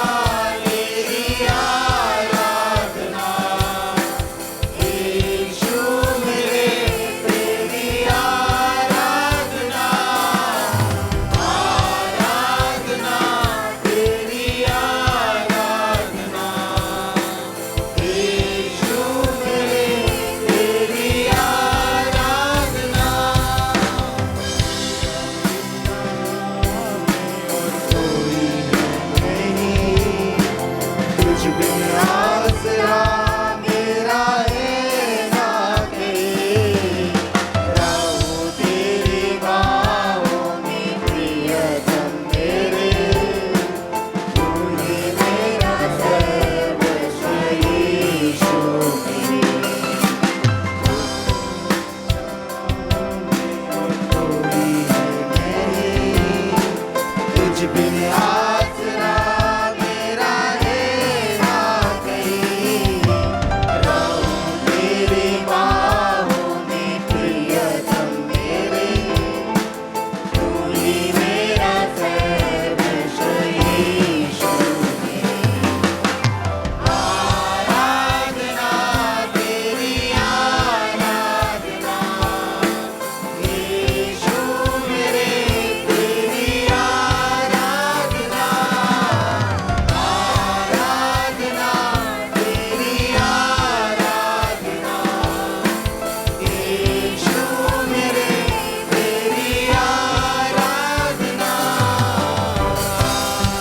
Speaker 1: तेरी आराधना, यीशु मेरे तेरी आराधना, आराधना तेरी आराधना, यीशु मेरे तेरी आराधना। कोई नहीं तुझ बिन आसरा मेरा है ना कहीं, रहूं तेरी बाहों में प्रियतम मेरे, तू ही मेरा सर्वस्व यीशु मेरे। कोई नहीं तुझ बिन आसरा मेरा है ना कहीं, रहूं तेरी बाहों में प्रियतम मेरे, तू ही मेरा सर्वस्व यीशु मेरे। आराधना तेरी आराधना, यीशु मेरे तेरी आराधना, आराधना तेरी आराधना, यीशु मेरे तेरी आराधना,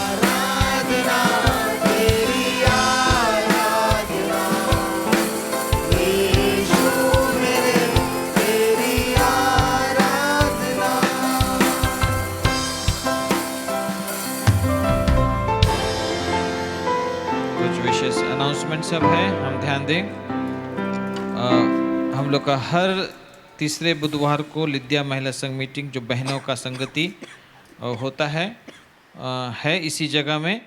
Speaker 1: आराधना तेरी आराधना, यीशु मेरे तेरी आराधना।
Speaker 4: कुछ विशेष अनाउंसमेंट सब है, हम ध्यान दें। हम लोग का हर तीसरे बुधवार को लिद्या महिला संघ मीटिंग जो बहनों का संगति होता है इसी जगह में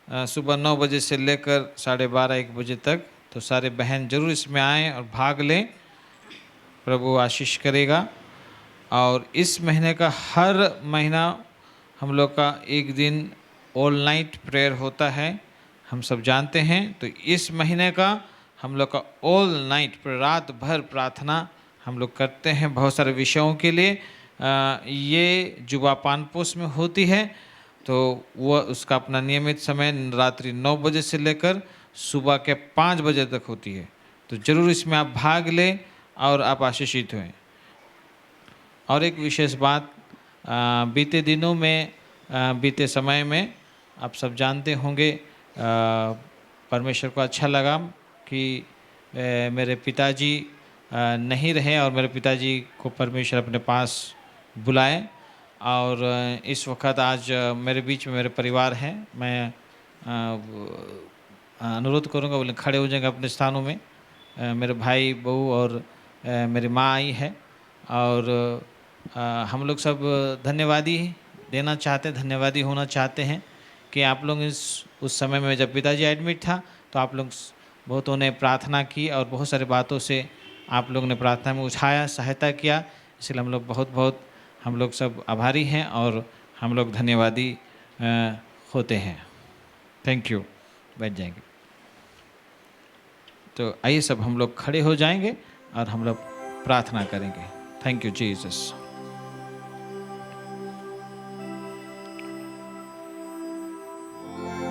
Speaker 4: सुबह 9 बजे से लेकर 12:30-1 बजे तक। तो सारे बहन जरूर इसमें आएँ और भाग लें, प्रभु आशीष करेगा। और इस महीने का हर महीना हम लोग का एक दिन ऑल नाइट प्रेयर होता है। हम सब जानते हैं। तो इस महीने का हम लोग का ऑल नाइट रात भर प्रार्थना हम लोग करते हैं बहुत सारे विषयों के लिए। ये जुबा पानपोस में होती है, तो वह उसका अपना नियमित समय रात्रि 9 बजे से लेकर सुबह के 5 बजे तक होती है। तो ज़रूर इसमें आप भाग लें और आप आशीषित हुए। और एक विशेष बात, बीते दिनों में बीते समय में आप सब जानते होंगे, परमेश्वर को अच्छा लगा कि मेरे पिताजी नहीं रहे और मेरे पिताजी को परमेश्वर अपने पास बुलाए। और इस वक्त आज मेरे बीच में मेरे परिवार हैं। मैं अनुरोध करूंगा, बोले खड़े हो जाएंगे अपने स्थानों में। मेरे भाई बहू और मेरी माँ आई है और हम लोग सब धन्यवादी देना चाहते हैं, धन्यवादी होना चाहते हैं कि आप लोग उस समय में जब पिताजी एडमिट था तो आप लोग बहुतों ने प्रार्थना की और बहुत सारे बातों से आप लोग ने प्रार्थना में उठाया, सहायता किया। इसलिए हम लोग बहुत हम लोग सब आभारी हैं और हम लोग धन्यवादी होते हैं। Thank you. बैठ जाएंगे। तो आइए सब हम लोग खड़े हो जाएंगे और हम लोग प्रार्थना करेंगे। Thank you Jesus.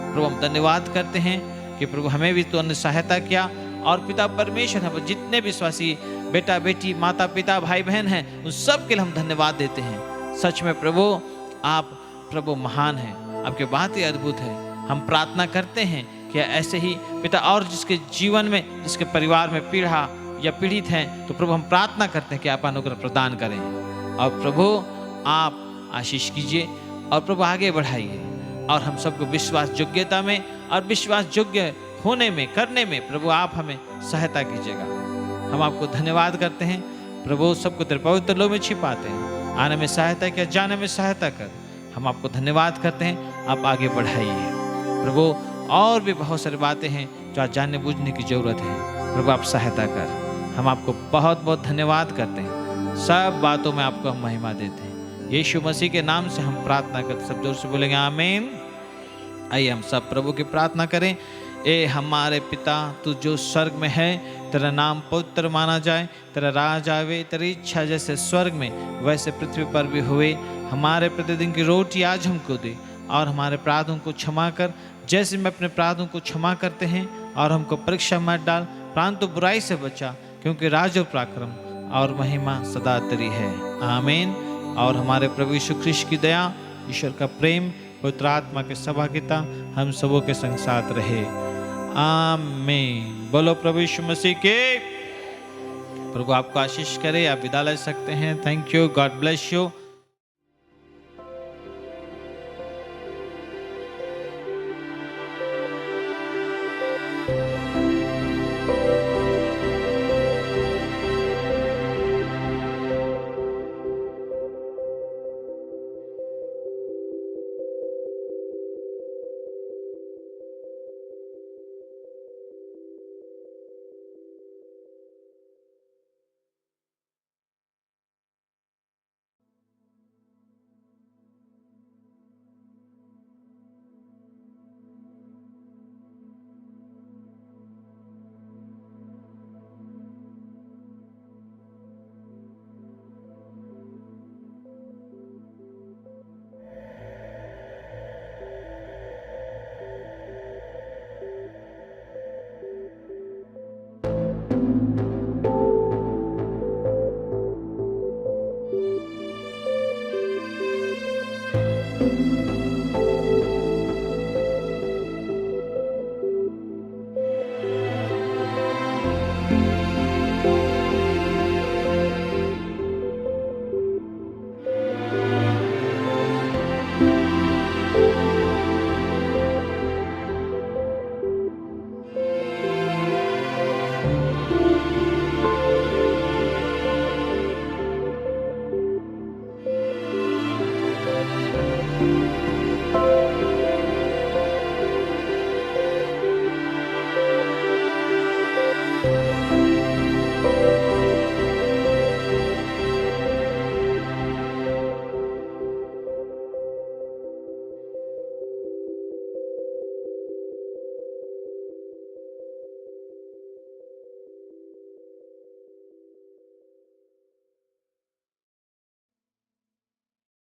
Speaker 4: प्रभु हम धन्यवाद करते हैं कि प्रभु हमें भी तो सहायता किया और पिता परमेश्वर है, जितने विश्वासी बेटा बेटी माता पिता भाई बहन हैं उन सब के लिए हम धन्यवाद देते हैं। सच में प्रभु आप प्रभु महान हैं, आपके बात ही अद्भुत है। हम प्रार्थना करते हैं कि ऐसे ही पिता और जिसके जीवन में जिसके परिवार में पीड़ा या पीड़ित हैं तो प्रभु हम प्रार्थना करते हैं कि आप अनुग्रह प्रदान करें और प्रभु आप आशीष कीजिए और प्रभु आगे बढ़ाइए और हम सबको विश्वास योग्यता में और विश्वास योग्य होने में करने में प्रभु आप हमें सहायता कीजिएगा। हम आपको धन्यवाद करते हैं प्रभु, सबको तेरे पवित्र लोग में छिपाते हैं, आने में सहायता किया जाने में सहायता कर। हम आपको धन्यवाद करते हैं, आप आगे बढ़ाइए प्रभु। और भी बहुत सारी बातें हैं जो आज जानने बूझने की जरूरत है, प्रभु आप सहायता कर। हम आपको बहुत बहुत धन्यवाद करते हैं, सब बातों में आपको हम महिमा देते हैं। यीशु मसीह के नाम से हम प्रार्थना करते, सब जोर से बोलेंगे आमीन। आइए हम सब प्रभु की प्रार्थना करें। ए हमारे पिता तू जो स्वर्ग में है, तेरा नाम पवित्र माना जाए, तेरा राज आवे, तेरी इच्छा जैसे स्वर्ग में वैसे पृथ्वी पर भी हुए। हमारे प्रतिदिन की रोटी आज हमको दे और हमारे अपराधों को क्षमा कर जैसे मैं अपने अपराधों को क्षमा करते हैं, और हमको परीक्षा मत डाल परंतु बुराई से बचा, क्योंकि राज और पराक्रम और महिमा सदा तेरी है। आमीन। और हमारे प्रभु यीशु ख्रिस्त की दया, ईश्वर का प्रेम, पवित्र आत्मा के सहभागिता हम सबों के संग साथ रहे। आमीन। बोलो प्रभु यीशु मसीह के। प्रभु आपको आशीष करे। आप विदा ले सकते हैं। Thank you. God bless you.